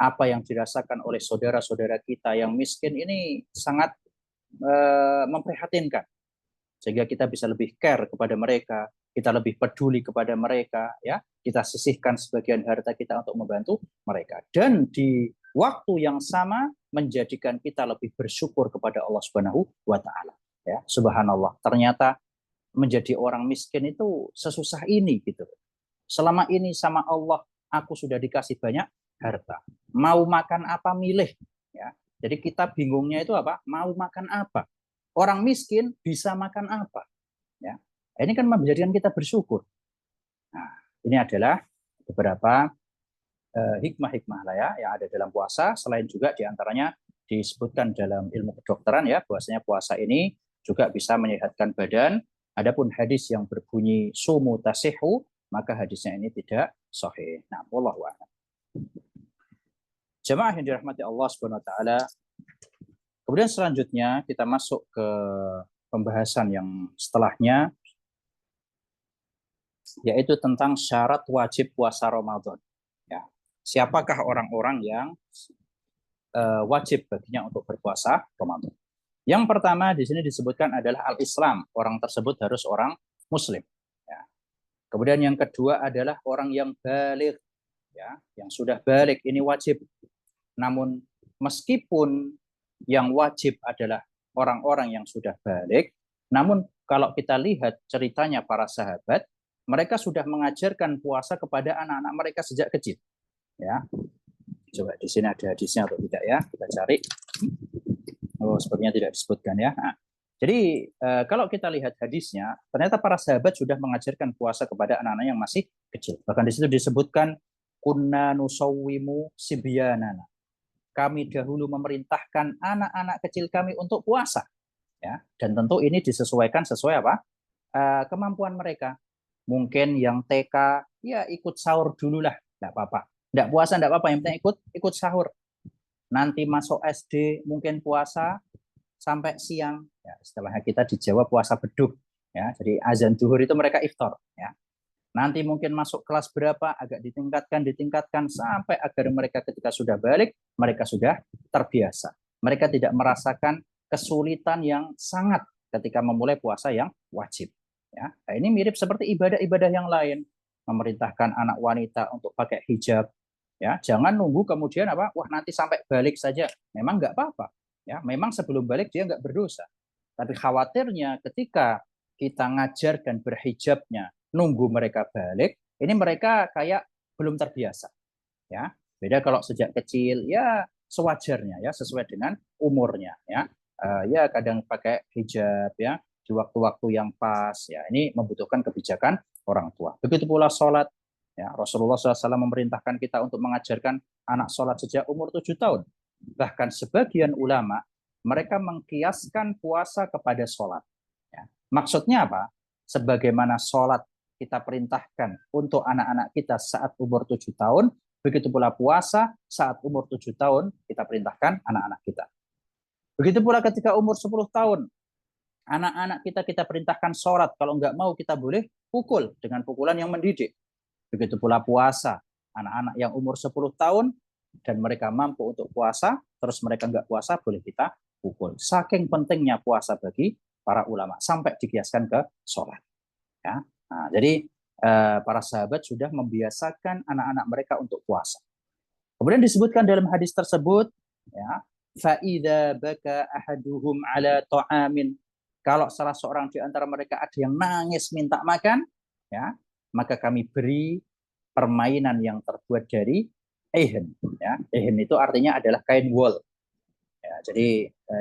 apa yang dirasakan oleh saudara-saudara kita yang miskin ini sangat memprihatinkan. Sehingga kita bisa lebih care kepada mereka, kita lebih peduli kepada mereka, ya, kita sisihkan sebagian harta kita untuk membantu mereka, dan di waktu yang sama menjadikan kita lebih bersyukur kepada Allah Subhanahu wa taala, ya. Subhanallah, ternyata menjadi orang miskin itu sesusah ini gitu. Selama ini sama Allah aku sudah dikasih banyak harta, mau makan apa milih, ya. Jadi kita bingungnya itu apa? Mau makan apa? Orang miskin bisa makan apa? Ya, ini kan menjadikan kita bersyukur. Nah, ini adalah beberapa hikmah-hikmah lah, ya, yang ada dalam puasa. Selain juga diantaranya disebutkan dalam ilmu kedokteran, ya, bahwasanya puasa ini juga bisa menyehatkan badan. Adapun hadis yang berbunyi sumu tasihu, maka hadisnya ini tidak sahih. Nah, wallahu a'lam. Jemaah yang dirahmati Allah Subhanahu wa taala, kemudian selanjutnya kita masuk ke pembahasan yang setelahnya, yaitu tentang syarat wajib puasa Ramadan. Ya. Siapakah orang-orang yang wajib baginya untuk berpuasa Ramadan? Yang pertama di sini disebutkan adalah al-Islam. Orang tersebut harus orang muslim. Ya. Kemudian yang kedua adalah orang yang baligh, ya, yang sudah balik ini wajib. Namun meskipun yang wajib adalah orang-orang yang sudah balik, namun kalau kita lihat ceritanya para sahabat, mereka sudah mengajarkan puasa kepada anak-anak mereka sejak kecil. Ya, coba di sini ada hadisnya atau tidak ya? Kita cari. Oh, sepertinya tidak disebutkan ya. Nah, jadi kalau kita lihat hadisnya, ternyata para sahabat sudah mengajarkan puasa kepada anak-anak yang masih kecil. Bahkan di situ disebutkan kunna nusawwimu sibyanana. Kami dahulu memerintahkan anak-anak kecil kami untuk puasa. Ya, dan tentu ini disesuaikan sesuai apa? Kemampuan mereka. Mungkin yang TK ya ikut sahur dulu lah, enggak apa-apa. Enggak puasa enggak apa-apa, yang penting ikut sahur. Nanti masuk SD mungkin puasa sampai siang. Ya, setelahnya kita di Jawa puasa beduk. Ya, jadi azan zuhur itu mereka iftar. Ya. Nanti mungkin masuk kelas berapa agak ditingkatkan sampai agar mereka ketika sudah balik mereka sudah terbiasa. Mereka tidak merasakan kesulitan yang sangat ketika memulai puasa yang wajib. Ya, nah, ini mirip seperti ibadah-ibadah yang lain. Memerintahkan anak wanita untuk pakai hijab. Ya, jangan nunggu kemudian apa? Wah, nanti sampai balik saja. Memang nggak apa-apa. Ya, memang sebelum balik dia nggak berdosa. Tapi khawatirnya ketika kita ngajar dan berhijabnya nunggu mereka balik, ini mereka kayak belum terbiasa. Ya, beda kalau sejak kecil ya sewajarnya ya sesuai dengan umurnya ya. Ya kadang pakai hijab ya di waktu-waktu yang pas ya. Ini membutuhkan kebijakan orang tua. Begitu pula sholat. Ya, Rasulullah SAW memerintahkan kita untuk mengajarkan anak sholat sejak umur 7 tahun. Bahkan sebagian ulama, mereka mengkiaskan puasa kepada sholat. Ya. Maksudnya apa? Sebagaimana sholat kita perintahkan untuk anak-anak kita saat umur 7 tahun, begitu pula puasa saat umur 7 tahun kita perintahkan anak-anak kita. Begitu pula ketika umur 10 tahun, anak-anak kita perintahkan sholat. Kalau nggak mau kita boleh pukul dengan pukulan yang mendidik. Begitu pula puasa. Anak-anak yang umur 10 tahun dan mereka mampu untuk puasa, terus mereka nggak puasa, boleh kita pukul. Saking pentingnya puasa bagi para ulama, sampai dikiaskan ke sholat. Ya. Nah, jadi para sahabat sudah membiasakan anak-anak mereka untuk puasa. Kemudian disebutkan dalam hadis tersebut, ya, فَإِذَا بَكَى أَحَدُهُمْ عَلَى طَعَامٍ. Kalau salah seorang di antara mereka ada yang nangis minta makan, ya, maka kami beri permainan yang terbuat dari ehen. Ya. Ehen itu artinya adalah kain wol. Ya, jadi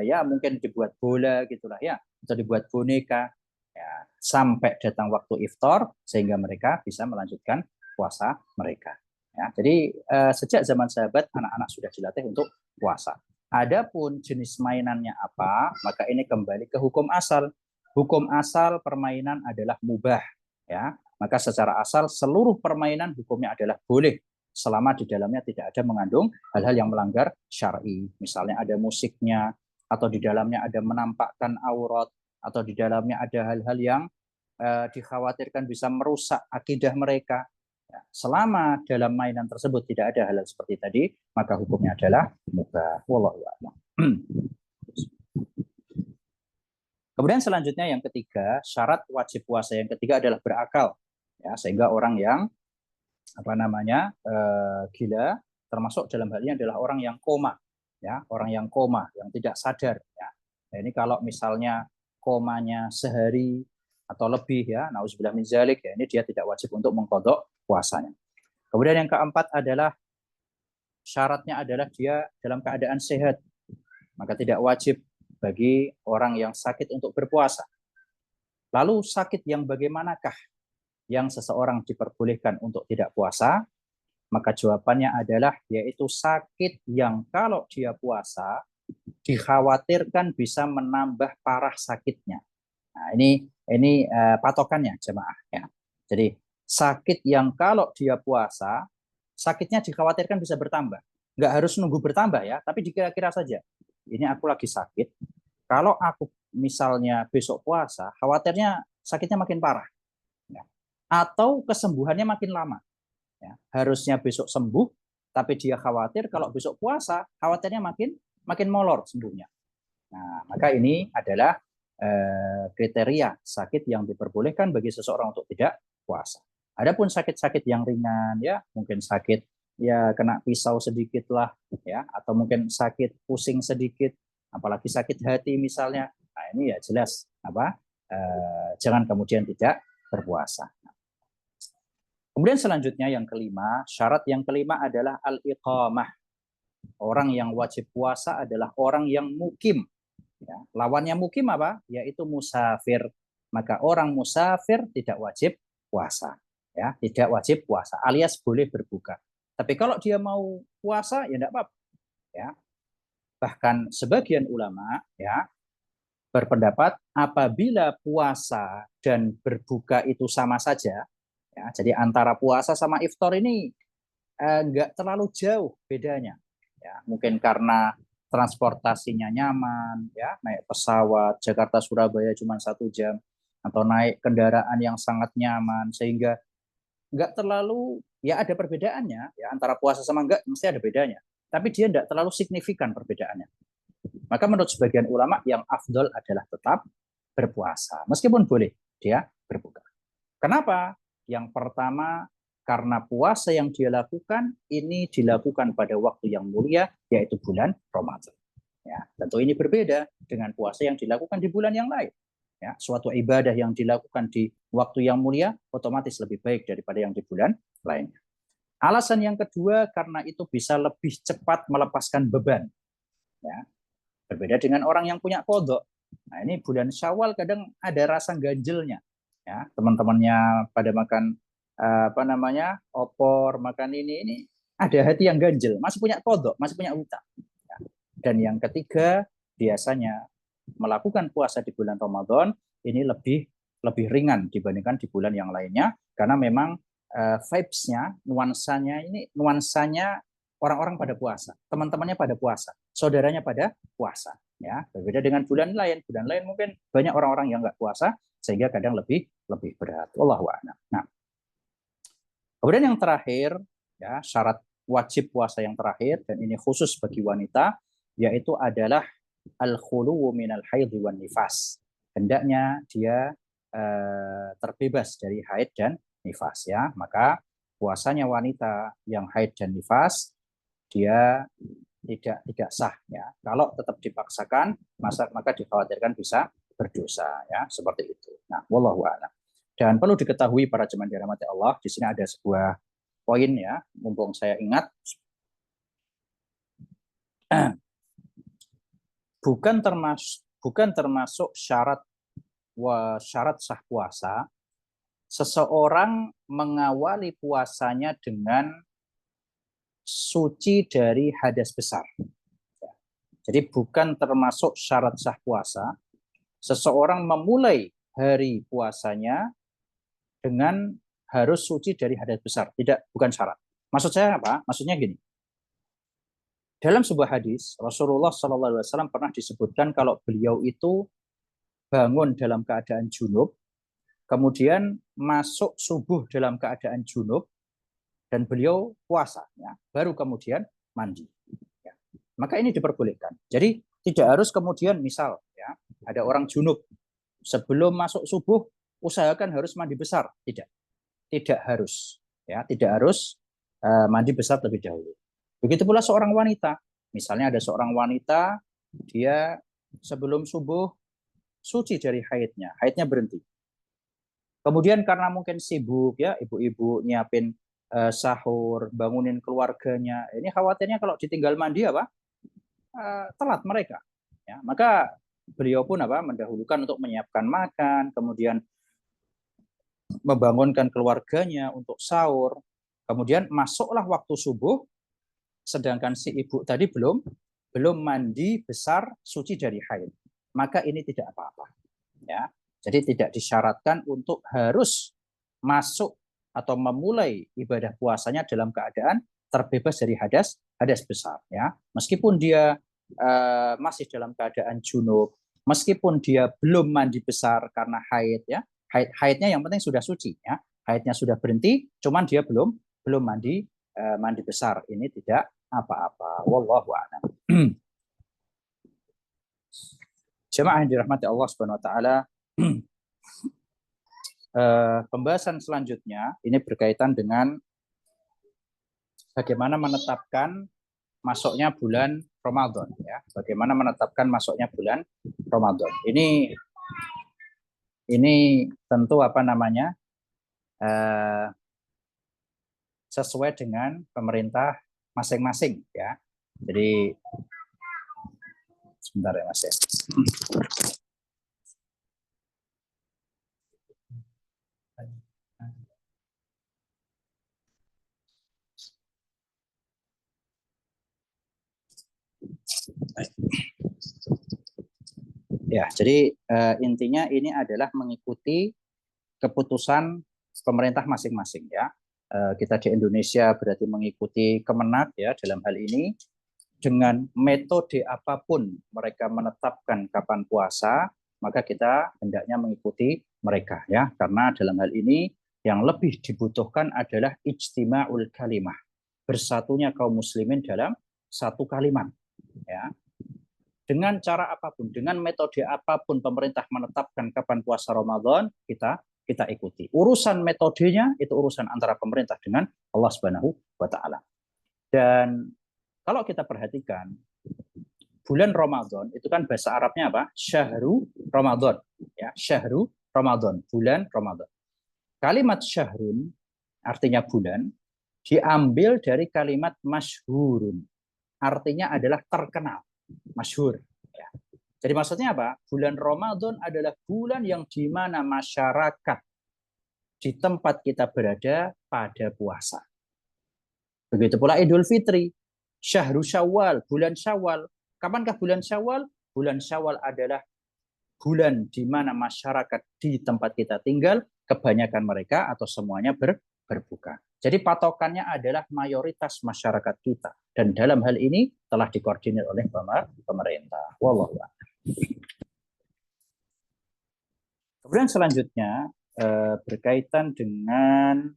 ya mungkin dibuat bola gitulah ya, atau dibuat boneka. Ya, sampai datang waktu iftar sehingga mereka bisa melanjutkan puasa mereka. Ya, jadi sejak zaman sahabat anak-anak sudah dilatih untuk puasa. Adapun jenis mainannya apa, maka ini kembali ke hukum asal. Hukum asal permainan adalah mubah. Ya, maka secara asal seluruh permainan hukumnya adalah boleh selama di dalamnya tidak ada mengandung hal-hal yang melanggar syar'i. Misalnya ada musiknya, atau di dalamnya ada menampakkan aurat, atau di dalamnya ada hal-hal yang dikhawatirkan bisa merusak akidah mereka. Ya, selama dalam mainan tersebut tidak ada hal-hal seperti tadi, maka hukumnya adalah mubah. Wallahu a'lam. Kemudian selanjutnya yang ketiga, syarat wajib puasa yang ketiga adalah berakal. Ya, sehingga orang yang gila, termasuk dalam hal ini adalah orang yang koma, ya, orang yang koma, yang tidak sadar. Ya. Nah, ini kalau misalnya komanya sehari atau lebih, ya, nauzubillah min dzalik, ya, ini dia tidak wajib untuk mengqadha puasanya. Kemudian yang keempat adalah syaratnya adalah dia dalam keadaan sehat, maka tidak wajib bagi orang yang sakit untuk berpuasa. Lalu sakit yang bagaimanakah yang seseorang diperbolehkan untuk tidak puasa? Maka jawabannya adalah yaitu sakit yang kalau dia puasa dikhawatirkan bisa menambah parah sakitnya. Nah, ini patokannya jemaah ya. Jadi sakit yang kalau dia puasa sakitnya dikhawatirkan bisa bertambah. Nggak harus nunggu bertambah ya, tapi dikira-kira saja. Ini aku lagi sakit. Kalau aku misalnya besok puasa, khawatirnya sakitnya makin parah. Ya. Atau kesembuhannya makin lama. Ya. Harusnya besok sembuh, tapi dia khawatir kalau besok puasa, khawatirnya makin molor sembuhnya. Nah, maka ini adalah kriteria sakit yang diperbolehkan bagi seseorang untuk tidak puasa. Adapun sakit-sakit yang ringan, ya mungkin sakit ya kena pisau sedikit lah, ya atau mungkin sakit pusing sedikit, apalagi sakit hati misalnya. Nah ini ya jelas jangan kemudian tidak berpuasa. Kemudian selanjutnya yang kelima, syarat yang kelima adalah al-iqamah. Orang yang wajib puasa adalah orang yang mukim. Ya, lawannya mukim apa? Yaitu musafir. Maka orang musafir tidak wajib puasa. Ya, tidak wajib puasa, alias boleh berbuka. Tapi kalau dia mau puasa, ya tidak apa-apa. Ya. Bahkan sebagian ulama ya berpendapat apabila puasa dan berbuka itu sama saja, ya, jadi antara puasa sama iftar ini nggak terlalu jauh bedanya. Ya, mungkin karena transportasinya nyaman, ya naik pesawat Jakarta Surabaya cuma 1 jam, atau naik kendaraan yang sangat nyaman sehingga nggak terlalu ya ada perbedaannya ya antara puasa sama enggak mesti ada bedanya. Tapi dia nggak terlalu signifikan perbedaannya. Maka menurut sebagian ulama yang afdol adalah tetap berpuasa meskipun boleh dia berbuka. Kenapa? Yang pertama, karena puasa yang dia lakukan ini dilakukan pada waktu yang mulia, yaitu bulan Ramadan. Ya, tentu ini berbeda dengan puasa yang dilakukan di bulan yang lain. Ya, suatu ibadah yang dilakukan di waktu yang mulia otomatis lebih baik daripada yang di bulan lainnya. Alasan yang kedua, karena itu bisa lebih cepat melepaskan beban. Ya, berbeda dengan orang yang punya qadha. Nah, ini bulan Syawal kadang ada rasa ganjelnya. Ya, teman-temannya pada makan opor, makan ini ada hati yang ganjel, masih punya qadha, masih punya utang. Ya. Dan yang ketiga, biasanya melakukan puasa di bulan Ramadan ini lebih ringan dibandingkan di bulan yang lainnya karena memang vibes-nya, nuansanya orang-orang pada puasa, teman-temannya pada puasa, saudaranya pada puasa. Ya, berbeda dengan bulan lain. Bulan lain mungkin banyak orang-orang yang nggak puasa sehingga kadang lebih berat. Wallahu a'lam. Nah, kemudian yang terakhir, ya syarat wajib puasa yang terakhir dan ini khusus bagi wanita yaitu adalah al-khuluwu minal haidhi wan nifas. Hendaknya dia terbebas dari haid dan nifas ya. Maka puasanya wanita yang haid dan nifas dia tidak sah ya. Kalau tetap dipaksakan maka dikhawatirkan bisa berdosa ya, seperti itu. Nah, wallahu a'lam. Dan perlu diketahui para jemaah dirahmati Allah, di sini ada sebuah poin ya, mumpung saya ingat. Bukan termasuk syarat sah puasa seseorang mengawali puasanya dengan suci dari hadas besar. Jadi bukan termasuk syarat sah puasa seseorang memulai hari puasanya dengan harus suci dari hadas besar. Tidak, bukan syarat. Maksud saya apa? Maksudnya gini. Dalam sebuah hadis, Rasulullah SAW pernah disebutkan kalau beliau itu bangun dalam keadaan junub, kemudian masuk subuh dalam keadaan junub, dan beliau puasa, ya, baru kemudian mandi. Ya. Maka ini diperbolehkan. Jadi tidak harus kemudian misal, ya, ada orang junub sebelum masuk subuh usahakan harus mandi besar, tidak harus, ya, tidak harus mandi besar terlebih dahulu. Begitu pula seorang wanita, misalnya ada seorang wanita dia sebelum subuh suci dari haidnya berhenti. Kemudian karena mungkin sibuk ya, ibu-ibu nyiapin sahur, bangunin keluarganya. Ini khawatirnya kalau ditinggal mandi telat mereka. Ya, maka beliau pun mendahulukan untuk menyiapkan makan, kemudian membangunkan keluarganya untuk sahur. Kemudian masuklah waktu subuh, sedangkan si ibu tadi belum mandi besar suci dari haid. Maka ini tidak apa-apa. Ya, jadi tidak disyaratkan untuk harus masuk atau memulai ibadah puasanya dalam keadaan terbebas dari hadas besar. Ya, meskipun dia masih dalam keadaan junub, meskipun dia belum mandi besar karena haid, ya, haidnya yang penting sudah suci, ya, haidnya sudah berhenti, cuman dia belum mandi besar. Ini tidak apa-apa. Wallahu a'lam. Jemaah yang dirahmati Allah Subhanahu wa taala, pembahasan selanjutnya ini berkaitan dengan bagaimana menetapkan masuknya bulan Ramadan ya. Bagaimana menetapkan masuknya bulan Ramadan. Ini tentu apa namanya? Sesuai dengan pemerintah masing-masing ya. Jadi sebentar ya Mas ya. Ya, jadi intinya ini adalah mengikuti keputusan pemerintah masing-masing ya. Kita di Indonesia berarti mengikuti Kemenak ya dalam hal ini, dengan metode apapun mereka menetapkan kapan puasa, maka kita hendaknya mengikuti mereka ya, karena dalam hal ini yang lebih dibutuhkan adalah ijtima'ul kalimah, bersatunya kaum muslimin dalam satu kalimat ya. Dengan cara apapun, dengan metode apapun pemerintah menetapkan kapan puasa Ramadan, kita ikuti. Urusan metodenya itu urusan antara pemerintah dengan Allah Subhanahu wa taala. Dan kalau kita perhatikan bulan Ramadan itu kan bahasa Arabnya apa? Syahru Ramadan ya, syahru Ramadan, bulan Ramadan. Kalimat syahrun artinya bulan diambil dari kalimat masyhurun. Artinya adalah terkenal, masyhur ya. Jadi maksudnya apa? Bulan Ramadan adalah bulan yang di mana masyarakat di tempat kita berada pada puasa. Begitu pula Idul Fitri, Syahrul Syawal, bulan Syawal. Kapankah bulan Syawal? Bulan Syawal adalah bulan di mana masyarakat di tempat kita tinggal, kebanyakan mereka atau semuanya berbuka. Jadi patokannya adalah mayoritas masyarakat kita. Dan dalam hal ini telah dikoordinir oleh pemerintah. Wallahu a'lam. Kemudian selanjutnya berkaitan dengan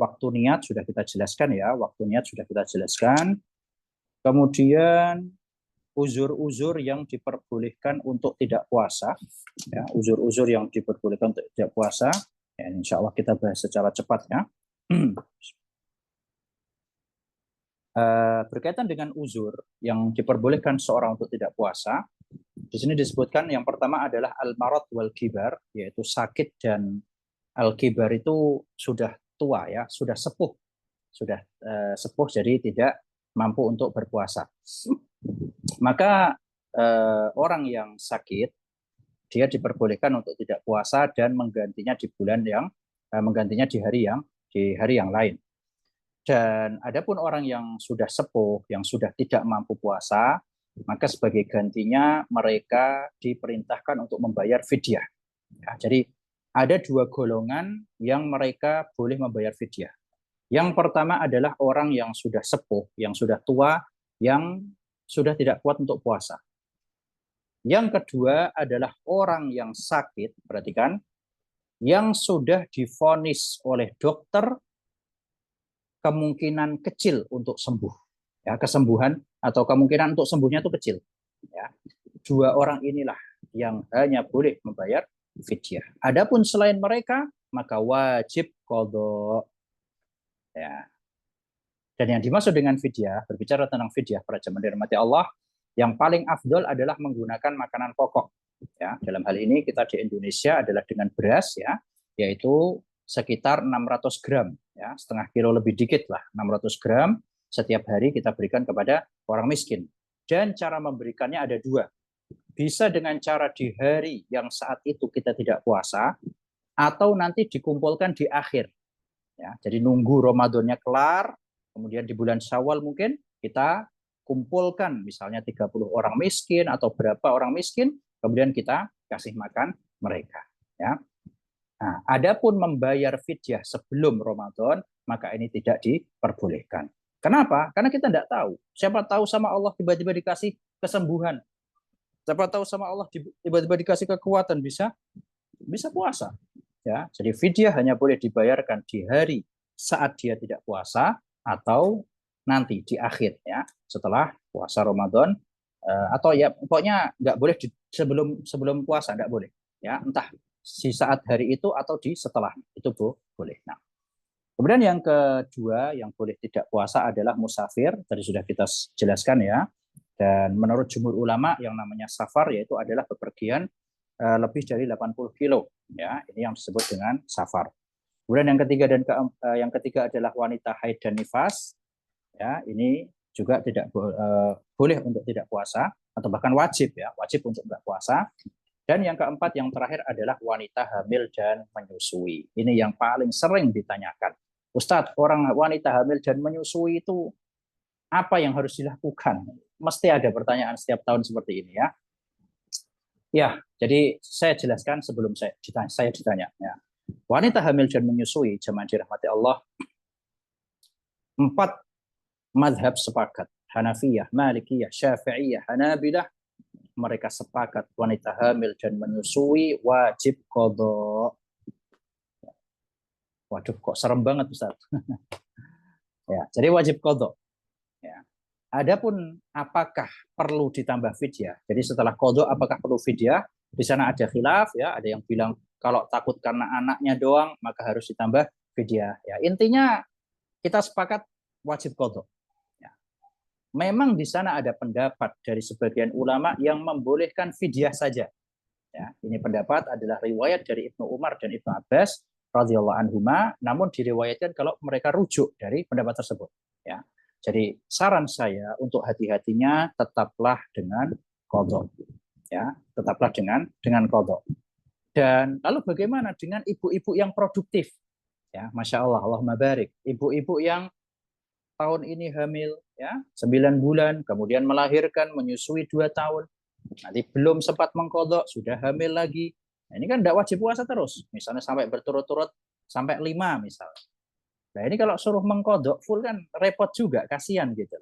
waktu niat sudah kita jelaskan ya, waktu niat sudah kita jelaskan. Kemudian uzur-uzur yang diperbolehkan untuk tidak puasa, ya, uzur-uzur yang diperbolehkan untuk tidak puasa, ya, insya Allah kita bahas secara cepat ya. Berkaitan dengan uzur yang diperbolehkan seorang untuk tidak puasa, di sini disebutkan yang pertama adalah al-marad wal kibar, yaitu sakit, dan al-kibar itu sudah tua ya, sudah sepuh, sepuh jadi tidak mampu untuk berpuasa. Maka orang yang sakit dia diperbolehkan untuk tidak puasa dan menggantinya di bulan yang menggantinya di hari yang lain. Dan adapun orang yang sudah sepuh, yang sudah tidak mampu puasa, maka sebagai gantinya mereka diperintahkan untuk membayar fidyah. Ya, jadi ada dua golongan yang mereka boleh membayar fidyah. Yang pertama adalah orang yang sudah sepuh, yang sudah tua, yang sudah tidak kuat untuk puasa. Yang kedua adalah orang yang sakit, perhatikan, yang sudah divonis oleh dokter kemungkinan kecil untuk sembuh. Ya, kesembuhan atau kemungkinan untuk sembuhnya itu kecil. Ya. Dua orang inilah yang hanya boleh membayar fidyah. Adapun selain mereka, maka wajib qadha. Ya. Dan yang dimaksud dengan fidyah, berbicara tentang fidyah para jemaah dirahmati Allah, yang paling afdol adalah menggunakan makanan pokok. Ya, dalam hal ini kita di Indonesia adalah dengan beras ya, yaitu sekitar 600 gram, ya, setengah kilo lebih dikit lah, 600 gram setiap hari kita berikan kepada orang miskin. Dan cara memberikannya ada dua. Bisa dengan cara di hari yang saat itu kita tidak puasa, atau nanti dikumpulkan di akhir. Ya, jadi nunggu Ramadannya kelar, kemudian di bulan Syawal mungkin kita kumpulkan misalnya 30 orang miskin atau berapa orang miskin, kemudian kita kasih makan mereka. Ya. Nah, adapun membayar fidyah sebelum Ramadan, maka ini tidak diperbolehkan. Kenapa? Karena kita tidak tahu. Siapa tahu sama Allah tiba-tiba dikasih kesembuhan. Siapa tahu sama Allah tiba-tiba dikasih kekuatan, bisa puasa. Ya, jadi fidyah hanya boleh dibayarkan di hari saat dia tidak puasa atau nanti di akhir ya, setelah puasa Ramadan Atau ya pokoknya nggak boleh sebelum sebelum puasa, nggak boleh ya, entah di saat hari itu atau di setelah itu boleh. Nah, kemudian yang kedua yang boleh tidak puasa adalah musafir, tadi sudah kita jelaskan ya. Dan menurut jumhur ulama yang namanya safar yaitu adalah bepergian lebih dari 80 kilo ya, ini yang disebut dengan safar. Kemudian yang ketiga adalah wanita haid dan nifas ya, ini juga tidak boleh untuk tidak puasa atau bahkan wajib ya, wajib untuk tidak puasa. Dan yang keempat yang terakhir adalah wanita hamil dan menyusui. Ini yang paling sering ditanyakan. Ustadz, orang wanita hamil dan menyusui itu apa yang harus dilakukan? Mesti ada pertanyaan setiap tahun seperti ini ya. Ya, jadi saya jelaskan sebelum saya ditanya. Ya. Wanita hamil dan menyusui, jemaah dirahmati Allah, 4 madhab sepakat. Hanafiyah, Malikiyah, Syafi'iyah, Hanabilah, mereka sepakat wanita hamil dan menyusui wajib qadha. Waduh, kok serem banget Ustaz. Ya, jadi wajib qadha. Ya. Adapun apakah perlu ditambah fidyah? Jadi setelah qadha apakah perlu fidyah? Di sana ada khilaf ya, ada yang bilang kalau takut karena anaknya doang maka harus ditambah fidyah. Ya, intinya kita sepakat wajib qadha. Ya. Memang di sana ada pendapat dari sebagian ulama yang membolehkan fidyah saja. Ya, ini pendapat adalah riwayat dari Ibnu Umar dan Ibnu Abbas radhiyallahu anhuma, namun diriwayatkan kalau mereka rujuk dari pendapat tersebut. Ya, jadi saran saya untuk hati-hatinya tetaplah dengan qadha. Ya, tetaplah dengan qadha. Dan lalu bagaimana dengan ibu-ibu yang produktif? Ya, masya Allah, Allahumma barik. Ibu-ibu yang tahun ini hamil, ya 9 bulan, kemudian melahirkan, menyusui 2 tahun, nanti belum sempat mengkodok, sudah hamil lagi. Nah, ini kan tidak wajib puasa terus. Misalnya sampai berturut-turut, sampai 5 misalnya. Nah ini kalau suruh mengkodok full kan repot juga, kasihan gitu.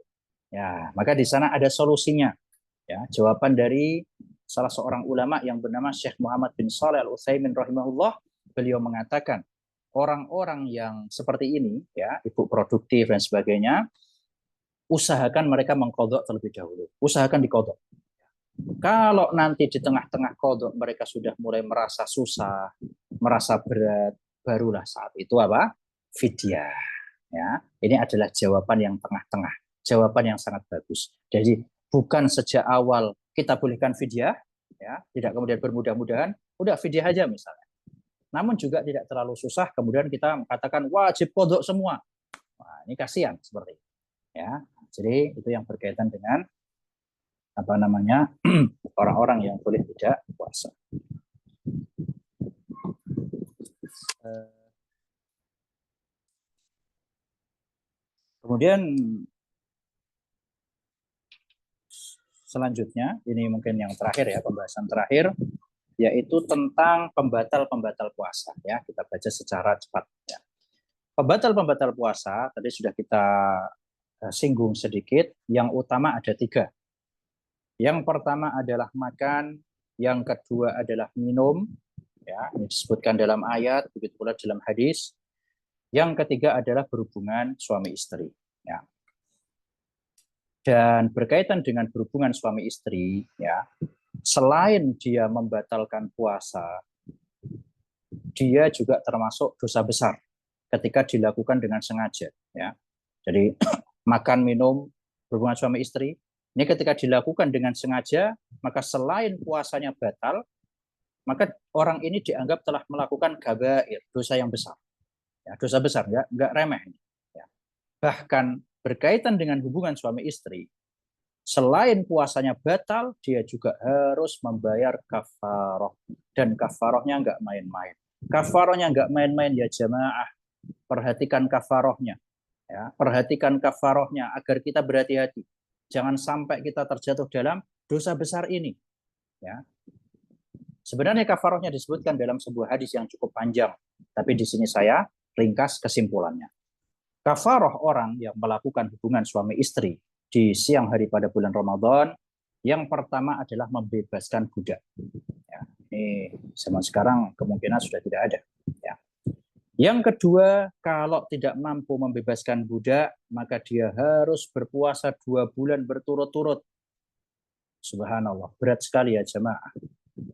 Ya, maka di sana ada solusinya. Ya, jawaban dari salah seorang ulama yang bernama Syekh Muhammad bin Shalih Al Utsaimin rahimahullah, beliau mengatakan orang-orang yang seperti ini, ya ibu produktif dan sebagainya, usahakan mereka mengkodok terlebih dahulu. Usahakan dikodok. Kalau nanti di tengah-tengah kodok mereka sudah mulai merasa susah, merasa berat, barulah saat itu apa? Fidyah. Ya, ini adalah jawaban yang tengah-tengah, jawaban yang sangat bagus. Jadi bukan sejak awal kita bolehkan fidyah, ya, tidak kemudian bermudah-mudahan, udah fidyah aja misalnya. Namun juga tidak terlalu susah, kemudian kita mengatakan wajib kodok semua. Nah, ini kasihan seperti itu. Ya, jadi itu yang berkaitan dengan apa namanya orang-orang yang boleh tidak puasa. Kemudian selanjutnya, ini mungkin yang terakhir ya, pembahasan terakhir, yaitu tentang pembatal-pembatal puasa. Ya, kita baca secara cepat. Ya. Pembatal-pembatal puasa tadi sudah kita singgung sedikit. Yang utama ada 3. Yang pertama adalah makan, yang kedua adalah minum, ya, ini disebutkan dalam ayat, begitu pula dalam hadis. Yang ketiga adalah berhubungan suami istri. Ya. Dan berkaitan dengan berhubungan suami istri, ya, selain dia membatalkan puasa, dia juga termasuk dosa besar ketika dilakukan dengan sengaja. Ya. Jadi makan, minum, berhubungan suami istri, ini ketika dilakukan dengan sengaja, maka selain puasanya batal, maka orang ini dianggap telah melakukan kabair, dosa yang besar. Ya, dosa besar, nggak remeh. Ya. Bahkan berkaitan dengan hubungan suami istri, selain puasanya batal, dia juga harus membayar kafaroh. Dan kafarohnya nggak main-main. Kafarohnya nggak main-main ya jamaah. Perhatikan kafarohnya. Ya, perhatikan kafarohnya agar kita berhati-hati. Jangan sampai kita terjatuh dalam dosa besar ini. Ya. Sebenarnya kafarohnya disebutkan dalam sebuah hadis yang cukup panjang, tapi di sini saya ringkas kesimpulannya. Kafaroh orang yang melakukan hubungan suami istri di siang hari pada bulan Ramadan, yang pertama adalah membebaskan budak. Ya, ini zaman sekarang kemungkinan sudah tidak ada. Ya. Yang kedua, kalau tidak mampu membebaskan budak, maka dia harus berpuasa 2 bulan berturut-turut. Subhanallah, berat sekali ya jemaah.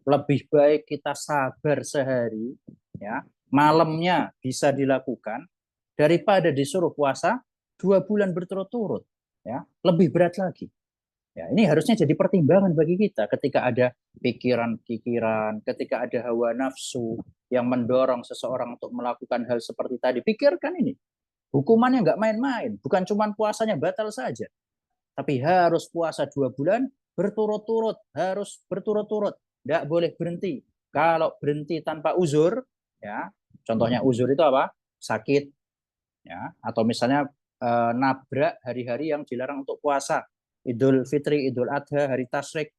Lebih baik kita sabar sehari, ya, malamnya bisa dilakukan daripada disuruh puasa 2 bulan berturut-turut, ya, lebih berat lagi. Ya, ini harusnya jadi pertimbangan bagi kita ketika ada pikiran-pikiran, ketika ada hawa nafsu yang mendorong seseorang untuk melakukan hal seperti tadi. Pikirkan ini, hukumannya nggak main-main, bukan cuma puasanya batal saja, tapi harus puasa 2 bulan berturut-turut, harus berturut-turut, tidak boleh berhenti. Kalau berhenti tanpa uzur, ya, contohnya uzur itu apa? Sakit, ya, atau misalnya nabrak hari-hari yang dilarang untuk puasa, Idul Fitri, Idul Adha, hari Tasyrik.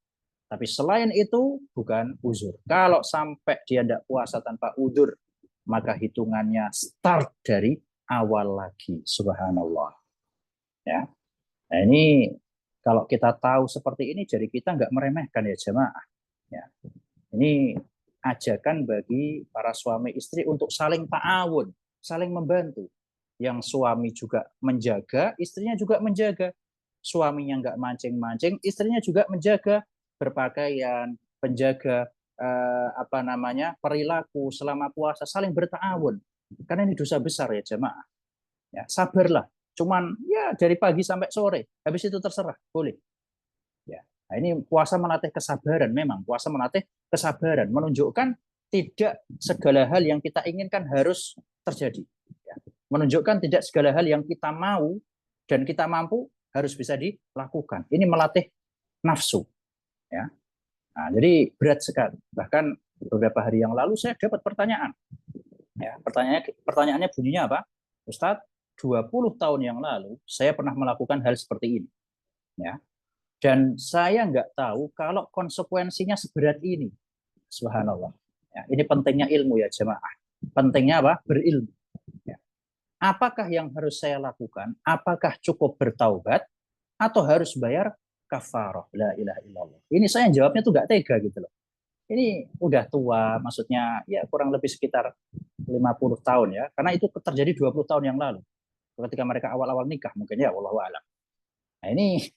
Tapi selain itu bukan uzur. Kalau sampai dia tidak puasa tanpa uzur, maka hitungannya start dari awal lagi. Subhanallah. Ya. Nah, ini kalau kita tahu seperti ini, jadi kita nggak meremehkan ya jemaah. Ya. Ini ajakan bagi para suami istri untuk saling ta'awun, saling membantu. Yang suami juga menjaga, istrinya juga menjaga. Suaminya nggak mancing-mancing, istrinya juga menjaga berpakaian, menjaga perilaku selama puasa, saling berta'awun. Karena ini dosa besar ya jemaah. Ya, sabarlah. Cuman ya dari pagi sampai sore, habis itu terserah, boleh. Ya. Nah, ini puasa melatih kesabaran, memang puasa melatih kesabaran, menunjukkan tidak segala hal yang kita inginkan harus terjadi. Ya. Menunjukkan tidak segala hal yang kita mau dan kita mampu harus bisa dilakukan. Ini melatih nafsu. Ya. Nah, jadi berat sekali. Bahkan beberapa hari yang lalu saya dapat pertanyaan. Ya, pertanyaannya bunyinya apa? Ustadz, 20 tahun yang lalu saya pernah melakukan hal seperti ini. Ya. Dan saya nggak tahu kalau konsekuensinya seberat ini. Subhanallah. Ya, ini pentingnya ilmu ya jemaah. Pentingnya apa? Berilmu. Ya. Apakah yang harus saya lakukan? Apakah cukup bertaubat atau harus bayar kafarah? La ilaha illallah. Ini saya jawabnya tuh nggak tega gitu loh. Ini udah tua, maksudnya ya kurang lebih sekitar 50 tahun ya. Karena itu terjadi 20 tahun yang lalu. Ketika mereka awal-awal nikah mungkin ya, wallahu a'lam. Nah ini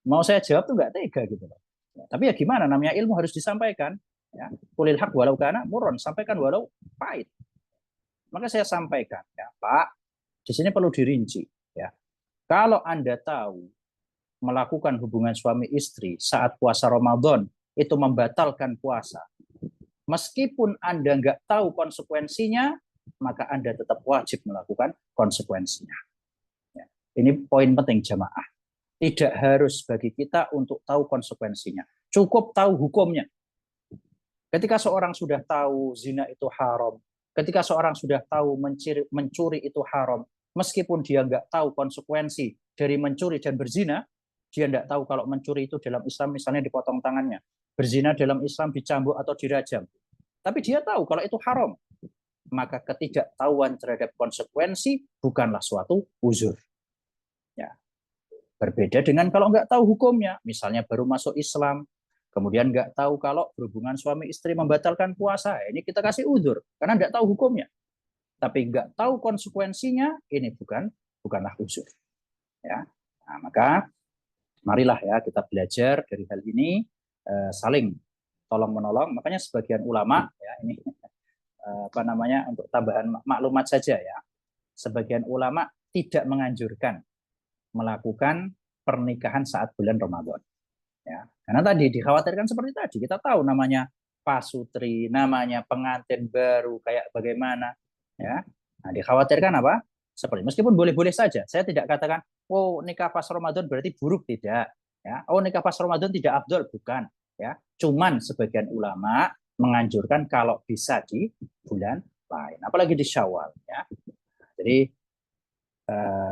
mau saya jawab tuh nggak tega gitu loh. Ya, tapi ya gimana, namanya ilmu harus disampaikan. Ya, kulil hak walau kana muron, sampaikan walau pahit. Maka saya sampaikan, ya Pak, di sini perlu dirinci. Ya, kalau Anda tahu melakukan hubungan suami istri saat puasa Ramadan itu membatalkan puasa, meskipun Anda nggak tahu konsekuensinya, maka Anda tetap wajib melakukan konsekuensinya. Ya, ini poin penting jamaah. Tidak harus bagi kita untuk tahu konsekuensinya. Cukup tahu hukumnya. Ketika seorang sudah tahu zina itu haram, ketika seorang sudah tahu mencuri itu haram, meskipun dia nggak tahu konsekuensi dari mencuri dan berzina, dia nggak tahu kalau mencuri itu dalam Islam misalnya dipotong tangannya, berzina dalam Islam dicambuk atau dirajam. Tapi dia tahu kalau itu haram, maka ketidaktahuan terhadap konsekuensi bukanlah suatu uzur. Ya. Berbeda dengan kalau nggak tahu hukumnya, misalnya baru masuk Islam, kemudian nggak tahu kalau berhubungan suami istri membatalkan puasa, ini kita kasih uzur karena nggak tahu hukumnya. Tapi nggak tahu konsekuensinya, ini bukanlah uzur. Ya, nah, maka marilah ya kita belajar dari hal ini, saling tolong menolong. Makanya sebagian ulama ya ini untuk tambahan maklumat saja ya, sebagian ulama tidak menganjurkan melakukan pernikahan saat bulan Ramadan. Ya, karena tadi dikhawatirkan seperti tadi, kita tahu namanya pasutri, namanya pengantin baru kayak bagaimana, ya. Nah, dikhawatirkan apa? Seperti meskipun boleh-boleh saja, saya tidak katakan, oh nikah pas Ramadan berarti buruk, tidak. Ya, oh nikah pas Ramadan tidak afdol, bukan. Ya, cuman sebagian ulama menganjurkan kalau bisa di bulan lain, apalagi di Syawal. Ya, jadi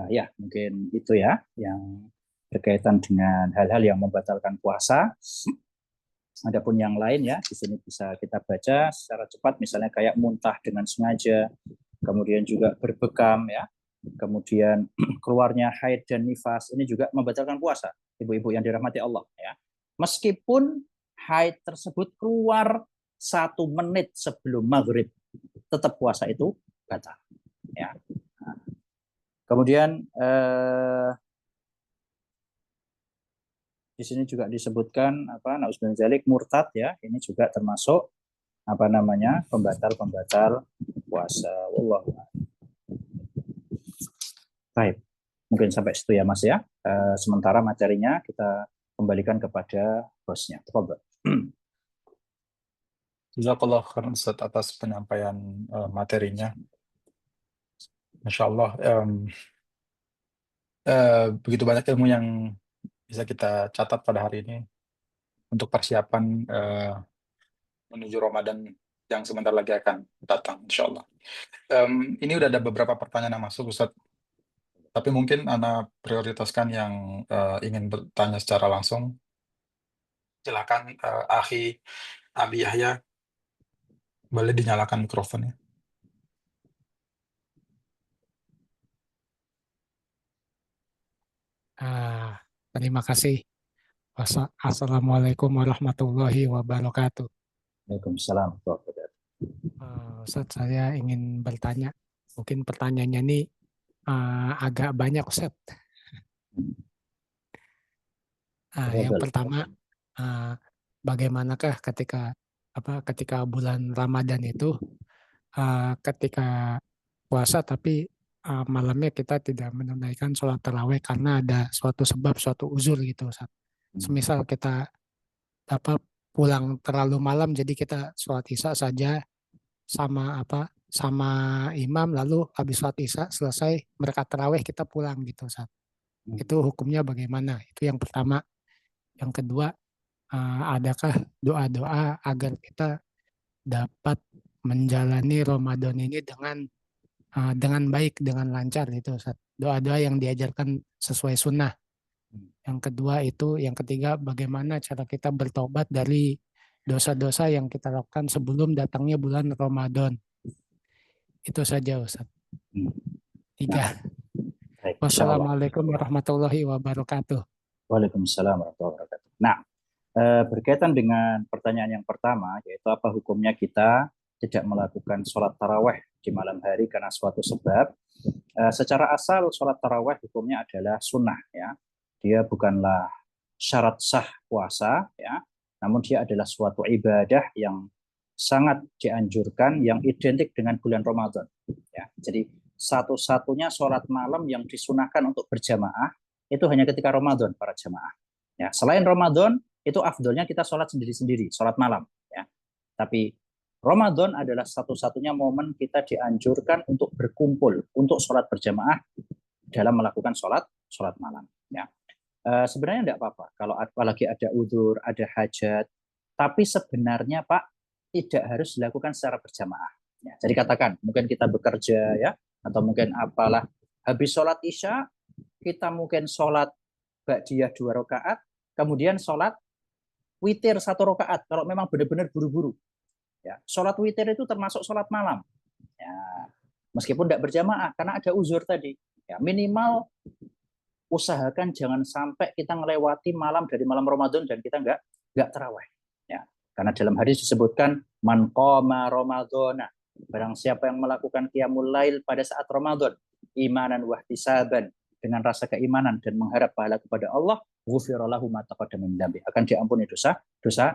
ya mungkin itu ya yang berkaitan dengan hal-hal yang membatalkan puasa. Adapun yang lain ya di sini bisa kita baca secara cepat, misalnya kayak muntah dengan sengaja, kemudian juga berbekam ya, kemudian keluarnya haid dan nifas, ini juga membatalkan puasa, ibu-ibu yang dirahmati Allah ya. Meskipun haid tersebut keluar 1 menit sebelum maghrib, tetap puasa itu batal ya. Kemudian Di sini juga disebutkan nauzubillah dzalik murtad ya. Ini juga termasuk pembatal puasa. Wallahu a'lam. Baik. Mungkin sampai situ ya Mas ya. Sementara materinya kita kembalikan kepada hostnya. Tafadhol. Jazakallah khairan Ustaz atas penyampaian materinya. Masya Allah, begitu banyak ilmu yang bisa kita catat pada hari ini untuk persiapan menuju Ramadan yang sebentar lagi akan datang, insya Allah. Ini udah ada beberapa pertanyaan yang masuk, Ustaz. Tapi mungkin Ana prioritaskan yang ingin bertanya secara langsung. Silakan, Akhi Abi Yahya, boleh dinyalakan mikrofonnya. Terima kasih. Assalamualaikum warahmatullahi wabarakatuh. Waalaikumsalam. Ustaz, saya ingin bertanya. Mungkin pertanyaannya ini agak banyak, Ustaz. Yang pertama, bagaimanakah ketika bulan Ramadan itu ketika puasa tapi malamnya kita tidak menunaikan sholat tarawih karena ada suatu sebab, suatu uzur gitu, Ustaz. Semisal kita pulang terlalu malam, jadi kita sholat isya saja sama imam, lalu habis sholat isya selesai mereka tarawih kita pulang gitu, Ustaz. Itu hukumnya bagaimana? Itu yang pertama. Yang kedua, adakah doa-doa agar kita dapat menjalani Ramadan ini dengan baik, dengan lancar gitu, Ustaz. Doa-doa yang diajarkan sesuai sunnah. Yang ketiga, bagaimana cara kita bertobat dari dosa-dosa yang kita lakukan sebelum datangnya bulan Ramadan. Itu saja, Ustaz. 3. Wassalamualaikum warahmatullahi wabarakatuh. Waalaikumsalam warahmatullahi wabarakatuh. Nah, berkaitan dengan pertanyaan yang pertama, yaitu apa hukumnya kita tidak melakukan sholat taraweh di malam hari karena suatu sebab. Secara asal sholat taraweh hukumnya adalah sunnah, ya. Dia bukanlah syarat sah puasa, ya, namun dia adalah suatu ibadah yang sangat dianjurkan, yang identik dengan bulan Ramadan. Ya. Jadi satu-satunya sholat malam yang disunahkan untuk berjamaah itu hanya ketika Ramadan para jamaah. Ya. Selain Ramadan itu afdolnya kita sholat sendiri-sendiri, sholat malam. Ya. Tapi Ramadan adalah satu-satunya momen kita dianjurkan untuk berkumpul, untuk sholat berjamaah dalam melakukan sholat malam. Ya. Sebenarnya tidak apa-apa kalau apalagi ada uzur, ada hajat, tapi sebenarnya Pak tidak harus dilakukan secara berjamaah. Ya, jadi katakan mungkin kita bekerja ya, atau mungkin apalah habis sholat isya kita mungkin sholat ba'diyah 2 rakaat, kemudian sholat witir 1 rakaat kalau memang benar-benar buru-buru. Ya, sholat witir itu termasuk sholat malam. Ya, meskipun tidak berjamaah karena ada uzur tadi. Ya, minimal usahakan jangan sampai kita melewati malam dari malam Ramadan dan kita nggak tarawih. Ya, karena dalam hadis disebutkan man qama ramadhana, barang siapa yang melakukan qiyamul lail pada saat Ramadan imanan wa ihtisaban, dengan rasa keimanan dan mengharap pahala kepada Allah, ghufira lahu ma taqaddama min dzambi, akan diampuni dosa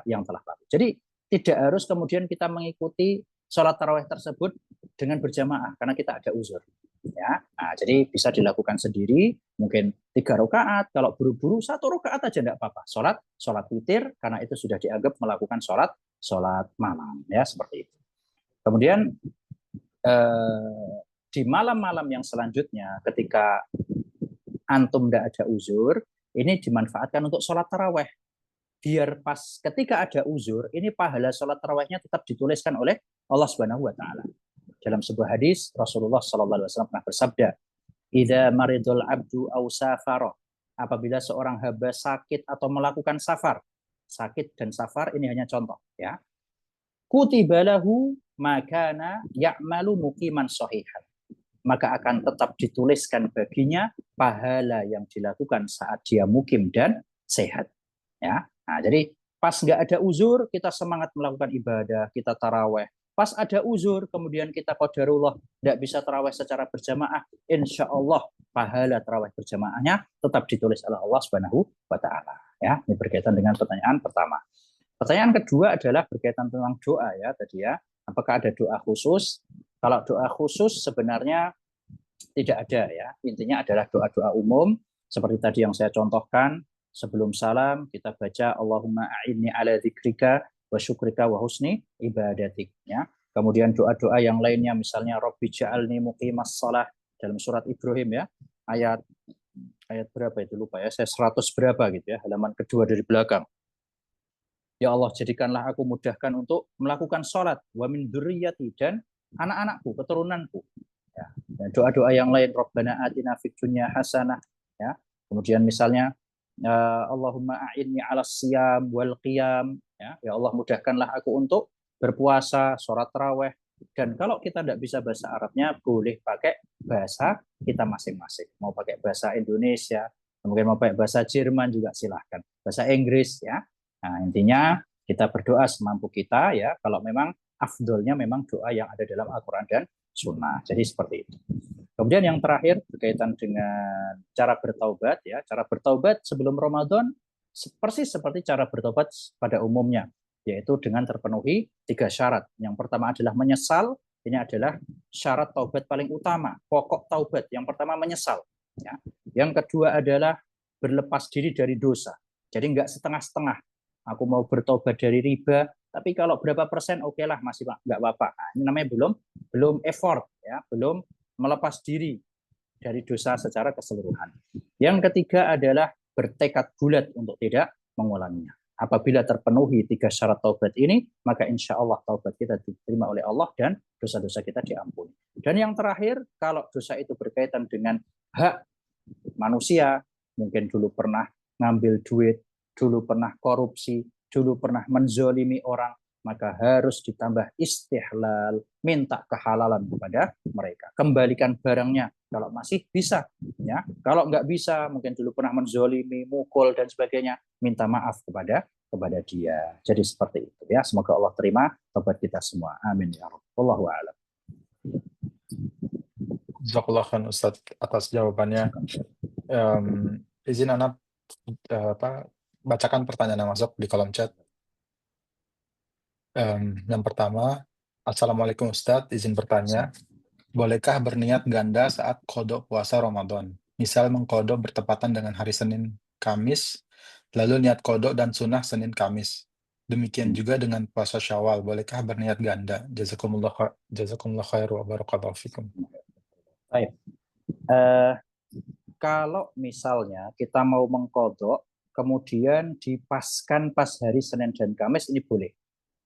yang telah lalu. Jadi tidak harus kemudian kita mengikuti sholat tarawih tersebut dengan berjamaah karena kita ada uzur. Ya, nah, jadi bisa dilakukan sendiri, mungkin 3 rakaat, kalau buru-buru 1 rakaat aja tidak apa-apa. Sholat witir karena itu sudah dianggap melakukan sholat malam, ya seperti itu. Kemudian di malam-malam yang selanjutnya, ketika antum tidak ada uzur, ini dimanfaatkan untuk sholat taraweh. Biar pas ketika ada uzur, ini pahala sholat tarawehnya tetap dituliskan oleh Allah Subhanahu wa Ta'ala. Dalam sebuah hadis Rasulullah SAW pernah bersabda, "Idza maridul abdu aw safara", apabila seorang hamba sakit atau melakukan safar. Sakit dan safar ini hanya contoh, ya. Kutiba lahu ma kana ya'malu muqiman shahihan. Maka akan tetap dituliskan baginya pahala yang dilakukan saat dia mukim dan sehat. Ya. Nah, jadi pas nggak ada uzur, kita semangat melakukan ibadah, kita taraweh. Pas ada uzur, kemudian kita qadarullah tidak bisa tarawih secara berjamaah, insya Allah pahala tarawih berjamaahnya tetap ditulis oleh Allah Subhanahu wa Ta'ala. Ya, ini berkaitan dengan pertanyaan pertama. Pertanyaan kedua adalah berkaitan tentang doa ya tadi ya. Apakah ada doa khusus? Kalau doa khusus sebenarnya tidak ada ya. Intinya adalah doa-doa umum seperti tadi yang saya contohkan. Sebelum salam kita baca Allahumma a'inni ala dzikrika wa syukrika wa husni ibadatik ya. Kemudian doa-doa yang lainnya misalnya Rabbi ja'alni muqimas shalah dalam surat Ibrahim ya. Ayat berapa itu lupa ya. Saya 100 berapa gitu ya. Halaman kedua dari belakang. Ya Allah, jadikanlah aku mudahkan untuk melakukan sholat wa min dzurriyyati dan anak-anakku, keturunanku. Ya. Doa-doa yang lain, Rabbana atina fid dunya hasanah. Ya. Kemudian misalnya Allahumma a'inni 'alas siyam wal qiyam. Ya Allah, mudahkanlah aku untuk berpuasa, sholat tarawih. Dan kalau kita tidak bisa bahasa Arabnya, boleh pakai bahasa kita masing-masing. Mau pakai bahasa Indonesia, mungkin mau pakai bahasa Jerman juga silahkan. Bahasa Inggris ya. Nah, intinya kita berdoa semampu kita ya. Kalau memang afdolnya memang doa yang ada dalam Al-Quran dan Sunnah. Jadi seperti itu. Kemudian yang terakhir berkaitan dengan cara bertaubat ya. Cara bertaubat sebelum Ramadan persis seperti cara bertaubat pada umumnya, yaitu dengan terpenuhi 3 syarat. Yang pertama adalah menyesal. Ini adalah syarat taubat paling utama, pokok taubat. Yang pertama menyesal. Ya. Yang kedua adalah berlepas diri dari dosa. Jadi enggak setengah-setengah. Aku mau bertobat dari riba, tapi kalau berapa persen oke lah, masih enggak apa-apa. Nah, ini namanya belum effort, ya, belum melepas diri dari dosa secara keseluruhan. Yang ketiga adalah bertekad bulat untuk tidak mengulanginya. Apabila terpenuhi 3 syarat taubat ini, maka insya Allah taubat kita diterima oleh Allah dan dosa-dosa kita diampuni. Dan yang terakhir, kalau dosa itu berkaitan dengan hak manusia, mungkin dulu pernah ngambil duit, dulu pernah korupsi, dulu pernah menzolimi orang, maka harus ditambah istihlal, minta kehalalan kepada mereka. Kembalikan barangnya kalau masih bisa. Ya. Kalau nggak bisa, mungkin dulu pernah menzolimi, mukul, dan sebagainya, minta maaf kepada dia. Jadi seperti itu. Ya. Semoga Allah terima taubat kita semua. Amin. Ya Rabb. Wallahu a'lam. Jazakallah khair Ustaz atas jawabannya. Izin Anak bacakan pertanyaan yang masuk di kolom chat. Yang pertama, Assalamualaikum Ustadz, izin bertanya, bolehkah berniat ganda saat qodho puasa Ramadan? Misal mengqodho bertepatan dengan hari Senin Kamis, lalu niat qodho dan sunnah Senin Kamis. Demikian juga dengan puasa Syawal, bolehkah berniat ganda? Jazakumullah khair wa barakallahu fikum. Baik. Kalau misalnya kita mau mengqodho, kemudian dipaskan pas hari Senin dan Kamis, ini boleh.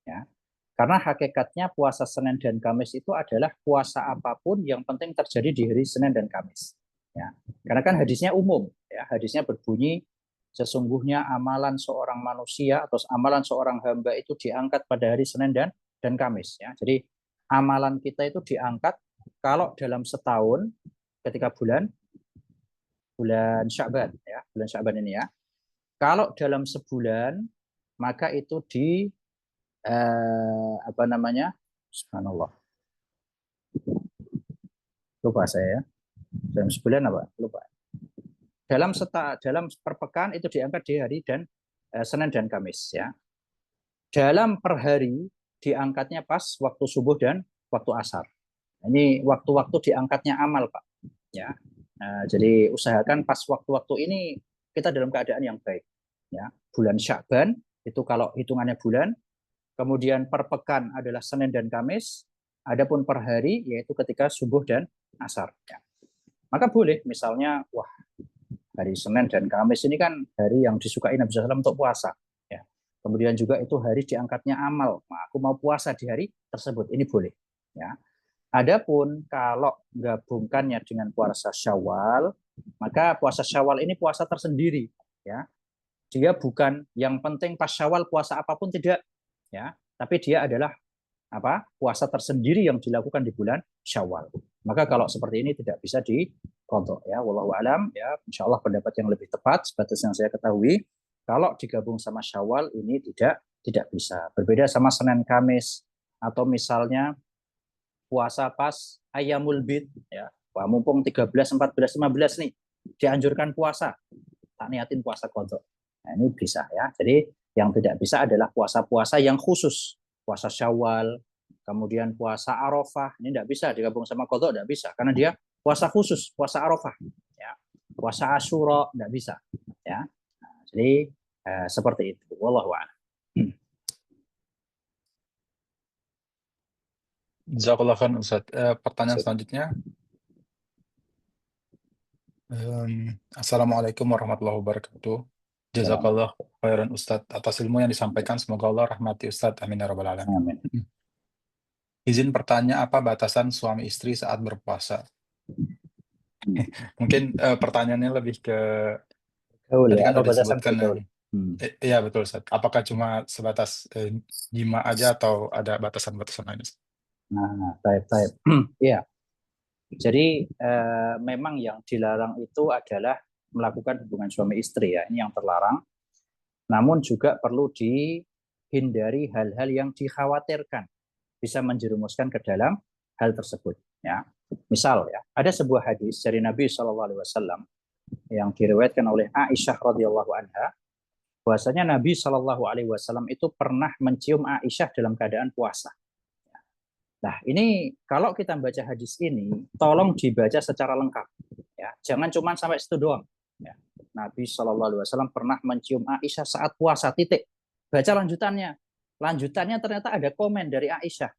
Ya. Karena hakikatnya puasa Senin dan Kamis itu adalah puasa apapun yang penting terjadi di hari Senin dan Kamis. Ya. Karena kan hadisnya umum, ya. Hadisnya berbunyi sesungguhnya amalan seorang manusia atau amalan seorang hamba itu diangkat pada hari Senin dan Kamis. Ya. Jadi amalan kita itu diangkat kalau dalam setahun ketika bulan Sya'ban, ya, bulan Sya'ban ini ya. Kalau dalam sebulan maka itu di subhanallah, lupa saya ya. Dalam sebulan apa? Lupa. Dalam perpekan itu diangkat di hari dan Senin dan Kamis ya. Dalam per hari diangkatnya pas waktu subuh dan waktu asar. Ini waktu-waktu diangkatnya amal, Pak. Ya. Jadi usahakan pas waktu-waktu ini kita dalam keadaan yang baik. Ya. Bulan Sya'ban itu kalau hitungannya bulan, kemudian per pekan adalah Senin dan Kamis, adapun per hari yaitu ketika subuh dan asar. Ya. Maka boleh misalnya, wah hari Senin dan Kamis ini kan hari yang disukai Nabi SAW untuk puasa. Ya. Kemudian juga itu hari diangkatnya amal. Nah, aku mau puasa di hari tersebut, ini boleh. Ya. Adapun kalau gabungkannya dengan puasa Syawal, maka puasa Syawal ini puasa tersendiri. Ya. Dia bukan yang penting pas Syawal puasa apapun, tidak. Ya, tapi dia adalah puasa tersendiri yang dilakukan di bulan Syawal. Maka kalau seperti ini tidak bisa diqodho ya, wallahu alam ya. Insyaallah pendapat yang lebih tepat sebatas yang saya ketahui, kalau digabung sama Syawal ini tidak bisa. Berbeda sama Senin Kamis atau misalnya puasa pas Ayyamul Bid ya. Wah, mumpung 13, 14, 15 nih dianjurkan puasa. Tak niatin puasa qodho. Nah, ini bisa ya. Jadi yang tidak bisa adalah puasa-puasa yang khusus, puasa Syawal, kemudian puasa Arafah. Ini tidak bisa digabung sama qadha, tidak bisa karena dia puasa khusus, puasa Arafah. Ya. Puasa Asyura tidak bisa. Ya. Nah, jadi seperti itu. Wallahu a'lam. Jazakallah khair Ustaz. Pertanyaan selanjutnya. Assalamualaikum warahmatullahi wabarakatuh. Jazakallah khairan Ustaz atas ilmu yang disampaikan. Semoga Allah rahmati Ustaz. Amin ya rabbal alamin. Amin. Izin bertanya, apa batasan suami istri saat berpuasa? Mungkin pertanyaannya lebih ke Gaul tadi ya, kan atau udah batasan disebutkan bergaul. iya betul Ustaz. Apakah cuma sebatas jima aja atau ada batasan-batasan lain? Nah, baik. Iya. Jadi memang yang dilarang itu adalah melakukan hubungan suami istri ya, ini yang terlarang. Namun juga perlu dihindari hal-hal yang dikhawatirkan bisa menjerumuskan ke dalam hal tersebut. Ya, misal ya, ada sebuah hadis dari Nabi SAW yang diriwayatkan oleh Aisyah radhiyallahu anha, bahwasanya Nabi SAW itu pernah mencium Aisyah dalam keadaan puasa. Nah, ini kalau kita baca hadis ini, tolong dibaca secara lengkap. Ya, jangan cuma sampai situ doang. Ya. Nabi SAW pernah mencium Aisyah saat puasa, titik. Baca lanjutannya. Lanjutannya ternyata ada komen dari Aisyah.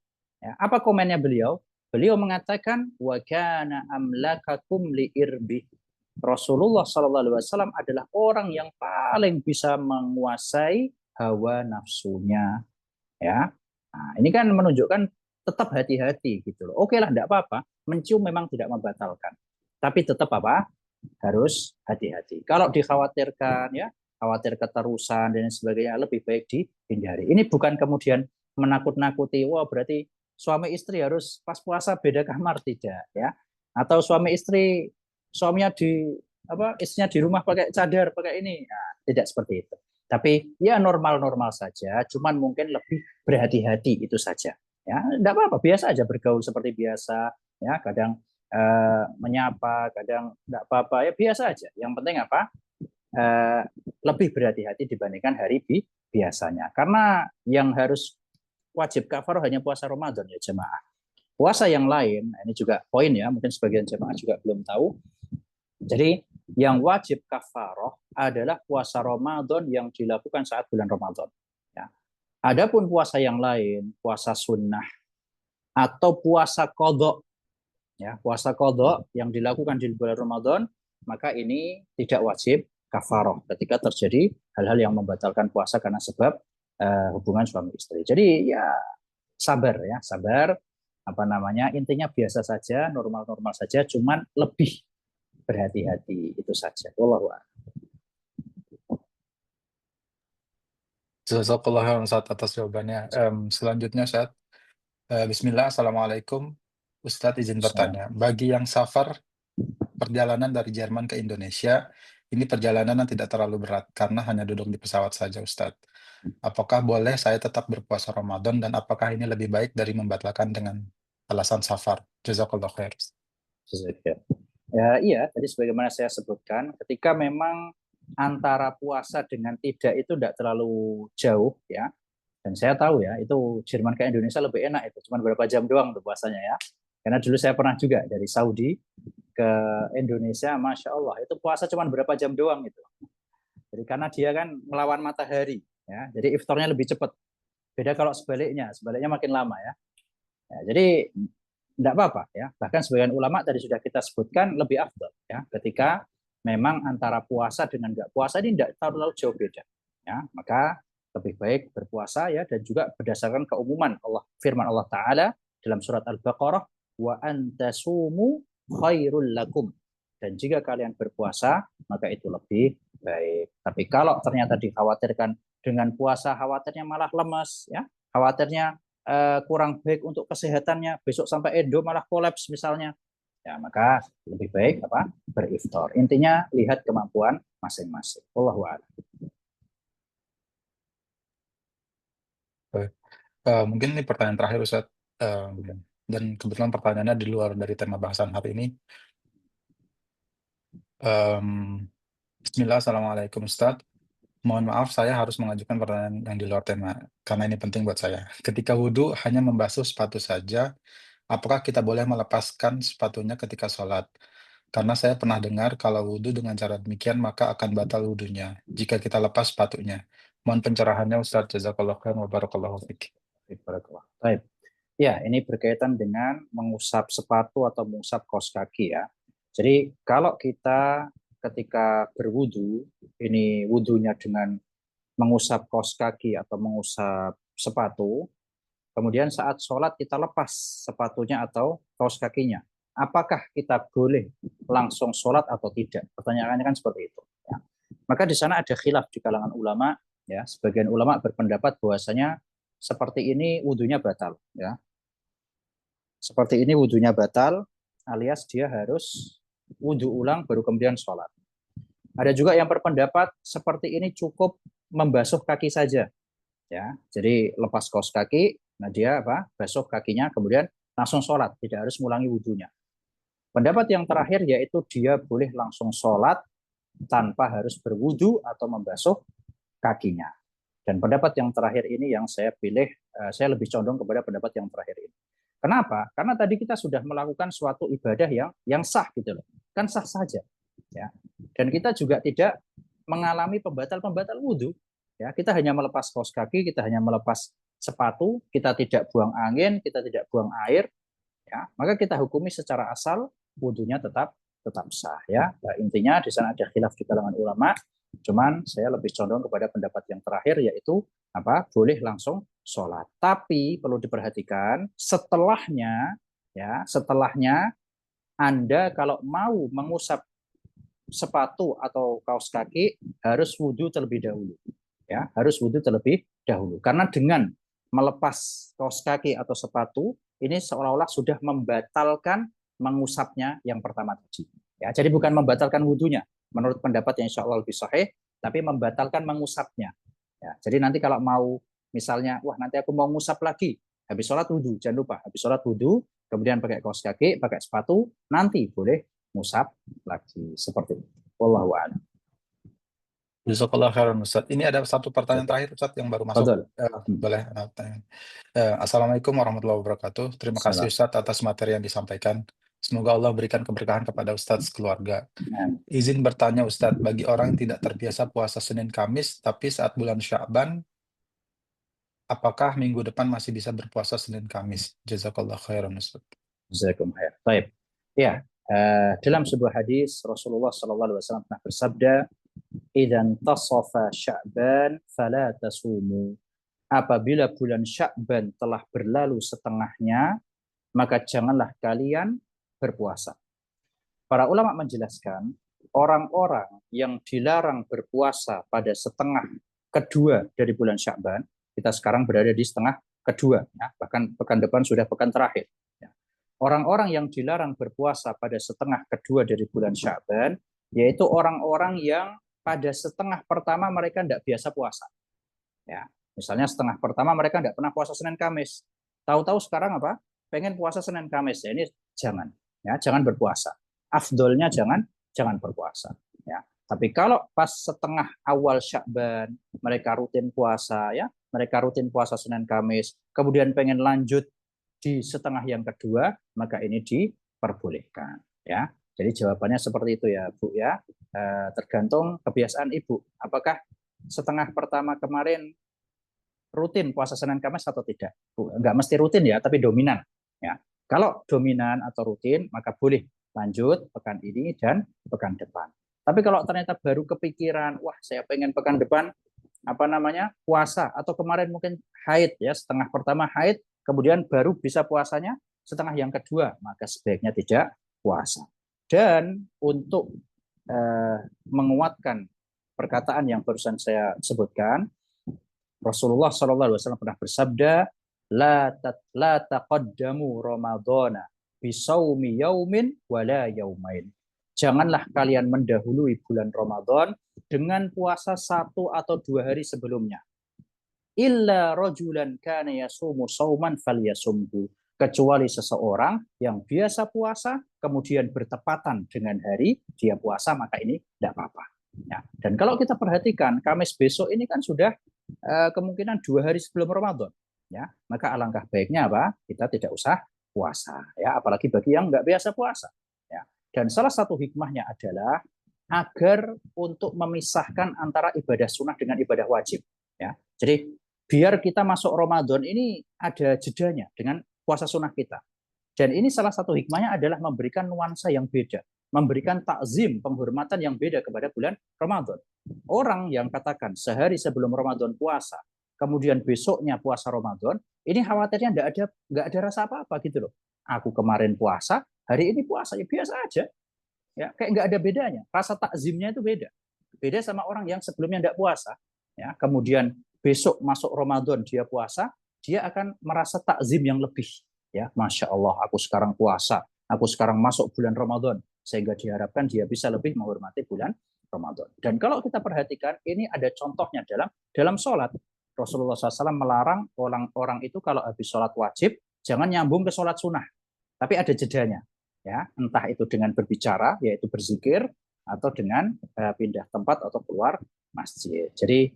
Ya, apa komennya beliau? Beliau mengatakan, wa kana amlakakum li irbi. Rasulullah SAW adalah orang yang paling bisa menguasai hawa nafsunya. Ya, nah, ini kan menunjukkan tetap hati-hati gitu loh. Oke lah, tidak apa-apa. Mencium memang tidak membatalkan. Tapi tetap apa? Harus hati-hati. Kalau dikhawatirkan ya, khawatir keterusan dan sebagainya, lebih baik dihindari. Ini bukan kemudian menakut-nakuti, wah berarti suami istri harus pas puasa beda kamar, tidak ya. Atau suami istri, suaminya istrinya di rumah pakai cadar, pakai ini. Nah, tidak seperti itu. Tapi ya normal-normal saja, cuman mungkin lebih berhati-hati itu saja. Ya, enggak apa-apa, biasa aja bergaul seperti biasa. Ya, kadang menyapa, kadang enggak apa-apa, ya biasa aja. Yang penting apa? Lebih berhati-hati dibandingkan hari biasanya. Karena yang harus wajib kafarah hanya puasa Ramadan ya jemaah. Puasa yang lain, ini juga poin ya, mungkin sebagian jemaah juga belum tahu. Jadi yang wajib kafarah adalah puasa Ramadan yang dilakukan saat bulan Ramadan. Ya. Adapun puasa yang lain, puasa sunnah atau puasa qadha, ya, puasa qadha yang dilakukan di bulan Ramadan, maka ini tidak wajib kafarah ketika terjadi hal-hal yang membatalkan puasa karena sebab hubungan suami istri. Jadi ya sabar ya, sabar. Apa namanya? Intinya biasa saja, normal-normal saja, cuman lebih berhati-hati itu saja. Wallahu a'lam. Jazakallah khairan Ustaz atas jawabannya. Selanjutnya Ustaz. Bismillah, Assalamualaikum. Ustadz izin bertanya, bagi yang safar perjalanan dari Jerman ke Indonesia, ini perjalanan yang tidak terlalu berat karena hanya duduk di pesawat saja Ustadz. Apakah boleh saya tetap berpuasa Ramadan dan apakah ini lebih baik dari membatalkan dengan alasan safar? Jazakallah khair. Ya, iya, tadi sebagaimana saya sebutkan, ketika memang antara puasa dengan tidak itu tidak terlalu jauh ya. Dan saya tahu ya, itu Jerman ke Indonesia lebih enak itu, cuma berapa jam doang tuh puasanya ya. Karena dulu saya pernah juga dari Saudi ke Indonesia, Masya Allah, itu puasa cuma berapa jam doang itu. Jadi karena dia kan melawan matahari, ya, jadi iftarnya lebih cepat. Beda kalau sebaliknya makin lama ya. Ya, jadi tidak apa-apa ya. Bahkan sebagian ulama tadi sudah kita sebutkan lebih afdal ya. Ketika memang antara puasa dengan nggak puasa ini tidak terlalu jauh beda. Ya, maka lebih baik berpuasa ya, dan juga berdasarkan keumuman Allah, firman Allah Ta'ala dalam surat Al-Baqarah, wa antasumu khairul lakum, dan jika kalian berpuasa maka itu lebih baik. Tapi kalau ternyata dikhawatirkan dengan puasa, khawatirnya malah lemas ya, khawatirnya kurang baik untuk kesehatannya, besok sampai endo malah kolaps misalnya, ya maka lebih baik apa? Beriftar. Intinya lihat kemampuan masing-masing. Wallahu a'lam. Mungkin ini pertanyaan terakhir Ustadz, dan kebetulan pertanyaannya di luar dari tema bahasan hari ini. Bismillah, Assalamualaikum Ustadz. Mohon maaf, saya harus mengajukan pertanyaan yang di luar tema, karena ini penting buat saya. Ketika wudhu hanya membasuh sepatu saja, apakah kita boleh melepaskan sepatunya ketika sholat? Karena saya pernah dengar kalau wudhu dengan cara demikian maka akan batal wudhunya jika kita lepas sepatunya. Mohon pencerahannya Ustaz. Jazakallahu khairan wa barakallahu fiik. Barakallah. Baik. Ya, ini berkaitan dengan mengusap sepatu atau mengusap kaos kaki ya. Jadi kalau kita ketika berwudu, ini wudunya dengan mengusap kaos kaki atau mengusap sepatu, kemudian saat sholat kita lepas sepatunya atau kaos kakinya, apakah kita boleh langsung sholat atau tidak? Pertanyaannya kan seperti itu. Ya. Maka di sana ada khilaf di kalangan ulama. Ya, sebagian ulama berpendapat bahwasanya seperti ini wudunya batal. Ya, seperti ini wudunya batal, alias dia harus wudu ulang baru kemudian sholat. Ada juga yang berpendapat seperti ini cukup membasuh kaki saja. Ya, jadi lepas kaos kaki, nah dia basuh kakinya, kemudian langsung sholat, tidak harus mengulangi wudunya. Pendapat yang terakhir yaitu dia boleh langsung sholat tanpa harus berwudu atau membasuh kakinya. Dan pendapat yang terakhir ini yang saya pilih, saya lebih condong kepada pendapat yang terakhir ini. Kenapa? Karena tadi kita sudah melakukan suatu ibadah yang sah gitu loh. Kan sah saja. Ya. Dan kita juga tidak mengalami pembatal-pembatal wudhu. Ya, kita hanya melepas kaos kaki, kita hanya melepas sepatu, kita tidak buang angin, kita tidak buang air. Ya, maka kita hukumi secara asal wudhunya tetap sah. Ya. Nah, intinya di sana ada khilaf di kalangan ulama. Cuman saya lebih condong kepada pendapat yang terakhir yaitu boleh langsung sholat. Tapi perlu diperhatikan setelahnya Anda kalau mau mengusap sepatu atau kaos kaki harus wudhu terlebih dahulu. Ya, harus wudhu terlebih dahulu. Karena dengan melepas kaos kaki atau sepatu ini seolah-olah sudah membatalkan mengusapnya yang pertama tadi. Ya, jadi bukan membatalkan wudhunya. Menurut pendapat yang insya Allah lebih sahih, tapi membatalkan mengusapnya. Ya, jadi nanti kalau mau misalnya, nanti aku mau ngusap lagi, habis sholat wudhu, jangan lupa, habis sholat wudhu, kemudian pakai kaos kaki, pakai sepatu, nanti boleh ngusap lagi. Seperti itu. Wallahu a'lam. Jazakallahu khairan Ustaz. Ini ada satu pertanyaan terakhir Ustaz yang baru masuk. Boleh? Assalamualaikum warahmatullahi wabarakatuh. Terima kasih Ustaz atas materi yang disampaikan. Semoga Allah berikan keberkahan kepada Ustaz keluarga. Izin bertanya Ustaz, bagi orang yang tidak terbiasa puasa Senin Kamis, tapi saat bulan Sya'ban, apakah minggu depan masih bisa berpuasa Senin Kamis? Jazakallah khairan Ustaz. Jazakum khair. Baik. Ya, dalam sebuah hadis Rasulullah SAW pernah bersabda, "Idzan tasafa Sya'ban fala tasumu." Apabila bulan Sya'ban telah berlalu setengahnya, maka janganlah kalian berpuasa. Para ulama menjelaskan, orang-orang yang dilarang berpuasa pada setengah kedua dari bulan Sya'ban, kita sekarang berada di setengah kedua, ya, bahkan pekan depan sudah pekan terakhir. Ya. Orang-orang yang dilarang berpuasa pada setengah kedua dari bulan Sya'ban, yaitu orang-orang yang pada setengah pertama mereka tidak biasa puasa. Ya, misalnya setengah pertama mereka tidak pernah puasa Senin Kamis. Tahu-tahu sekarang pengen puasa Senin Kamis. Ya, ini jangan berpuasa. Afdolnya jangan berpuasa. Ya, tapi kalau pas setengah awal Sya'ban mereka rutin puasa, ya, mereka rutin puasa Senin Kamis, kemudian pengen lanjut di setengah yang kedua, maka ini diperbolehkan. Ya, jadi jawabannya seperti itu ya, Bu ya. Tergantung kebiasaan Ibu. Apakah setengah pertama kemarin rutin puasa Senin Kamis atau tidak? Enggak mesti rutin ya, tapi dominan. Ya, kalau dominan atau rutin, maka boleh lanjut pekan ini dan pekan depan. Tapi kalau ternyata baru kepikiran, saya pengen pekan depan puasa, atau kemarin mungkin haid ya, setengah pertama haid, kemudian baru bisa puasanya setengah yang kedua, maka sebaiknya tidak puasa. Dan untuk menguatkan perkataan yang barusan saya sebutkan, Rasulullah SAW pernah bersabda, la taqaddamu Ramadhana bisaumi yaumin wala yaumain. Janganlah kalian mendahului bulan Ramadan dengan puasa 1 atau 2 hari sebelumnya. Illa rajulan kana yasumu sauman falyasumhu. Kecuali seseorang yang biasa puasa kemudian bertepatan dengan hari dia puasa, maka ini tidak apa-apa. Ya, dan kalau kita perhatikan Kamis besok ini kan sudah kemungkinan 2 hari sebelum Ramadan, ya, maka alangkah baiknya apa? Kita tidak usah puasa, ya, apalagi bagi yang nggak biasa puasa, ya. Dan salah satu hikmahnya adalah agar untuk memisahkan antara ibadah sunnah dengan ibadah wajib, ya. Jadi biar kita masuk Ramadan ini ada jedanya dengan puasa sunnah kita. Dan ini salah satu hikmahnya adalah memberikan nuansa yang beda, memberikan takzim, penghormatan yang beda kepada bulan Ramadan. Orang yang katakan sehari sebelum Ramadan puasa, kemudian besoknya puasa Ramadan, ini khawatirnya nggak ada rasa apa-apa gitu loh. Aku kemarin puasa, hari ini puasa, ya biasa aja. Ya, kayak nggak ada bedanya. Rasa takzimnya itu beda. Beda sama orang yang sebelumnya nggak puasa. Ya, kemudian besok masuk Ramadan dia puasa, dia akan merasa takzim yang lebih. Ya, Masya Allah, aku sekarang puasa, aku sekarang masuk bulan Ramadan, sehingga diharapkan dia bisa lebih menghormati bulan Ramadan. Dan kalau kita perhatikan, ini ada contohnya dalam sholat. Rasulullah SAW melarang orang-orang itu kalau habis sholat wajib, jangan nyambung ke sholat sunnah. Tapi ada jedanya. Ya, entah itu dengan berbicara, yaitu berzikir, atau dengan pindah tempat atau keluar masjid. Jadi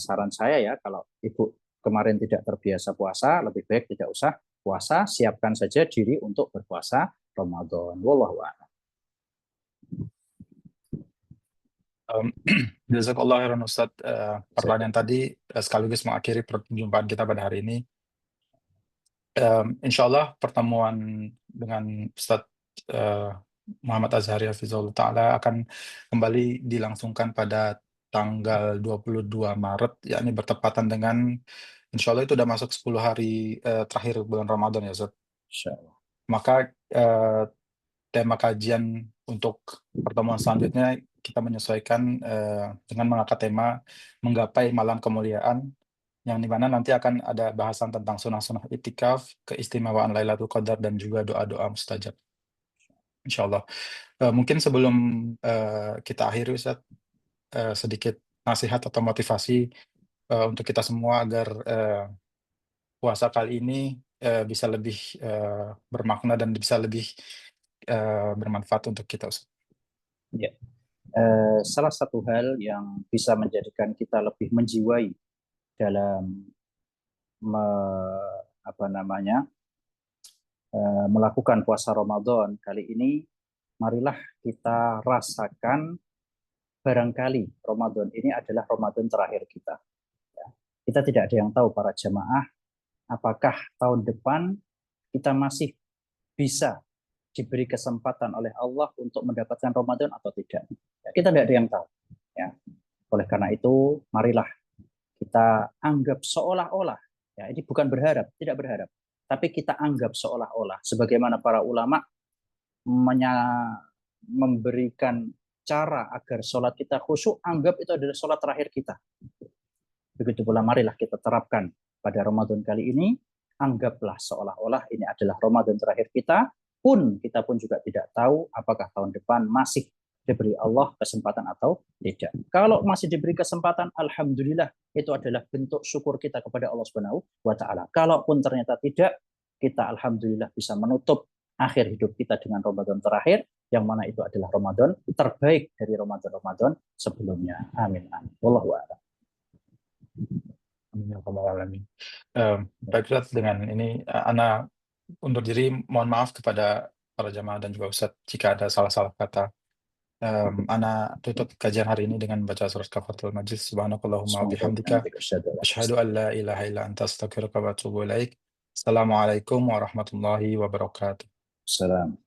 saran saya ya, kalau ibu kemarin tidak terbiasa puasa, lebih baik tidak usah puasa, siapkan saja diri untuk berpuasa Ramadan. Wallahu a'lam. Jazakallah khairan Ustaz. Pertanyaan tadi sekaligus mengakhiri perjumpaan kita pada hari ini. Insya Allah pertemuan dengan Ustaz Muhammad Azhari Hafizahullah Ta'ala akan kembali dilangsungkan pada tanggal 22 Maret, yakni bertepatan dengan insya Allah itu udah masuk 10 hari terakhir bulan Ramadan ya Ustaz. Insya Allah. Maka tema kajian untuk pertemuan selanjutnya kita menyesuaikan dengan mengangkat tema menggapai malam kemuliaan, yang dimana nanti akan ada bahasan tentang sunah-sunah itikaf, keistimewaan Lailatul Qadar, dan juga doa-doa mustajab. Insya Allah. Mungkin sebelum kita akhiri Ustaz, sedikit nasihat atau motivasi untuk kita semua agar puasa kali ini bisa lebih bermakna dan bisa lebih bermanfaat untuk kita Ustaz. Ya. Salah satu hal yang bisa menjadikan kita lebih menjiwai dalam melakukan puasa Ramadan kali ini, marilah kita rasakan barangkali Ramadan ini adalah Ramadan terakhir kita. Ya. Kita tidak ada yang tahu para jamaah, apakah tahun depan kita masih bisa diberi kesempatan oleh Allah untuk mendapatkan Ramadan atau tidak. Ya, kita tidak ada yang tahu. Ya. Oleh karena itu, marilah kita anggap seolah-olah, ya, ini bukan berharap, tidak berharap, tapi kita anggap seolah-olah, sebagaimana para ulama memberikan cara agar sholat kita khusyuk, anggap itu adalah sholat terakhir kita. Begitu pula marilah kita terapkan pada Ramadan kali ini, anggaplah seolah-olah ini adalah Ramadan terakhir kita, kita pun juga tidak tahu apakah tahun depan masih diberi Allah kesempatan atau tidak. Kalau masih diberi kesempatan, alhamdulillah, itu adalah bentuk syukur kita kepada Allah Subhanahu wa Ta'ala. Kalaupun ternyata tidak, kita alhamdulillah bisa menutup akhir hidup kita dengan Ramadan terakhir, yang mana itu adalah Ramadan terbaik dari Ramadan-Ramadan sebelumnya. Amin. Amin. Wallahu a'lam. Amin ya rabbal alamin. Baiklah, dengan ini Ana undur diri, mohon maaf kepada para jamaah dan juga Ustaz jika ada salah-salah kata. Ana tutup kajian hari ini dengan membaca surat Kafaratul Majlis. Subhanakallahumma wa bihamdika asyhadu an la ilaha illa anta astaghfiruka wa atubu ilaik. Assalamualaikum warahmatullahi wabarakatuh. Salam.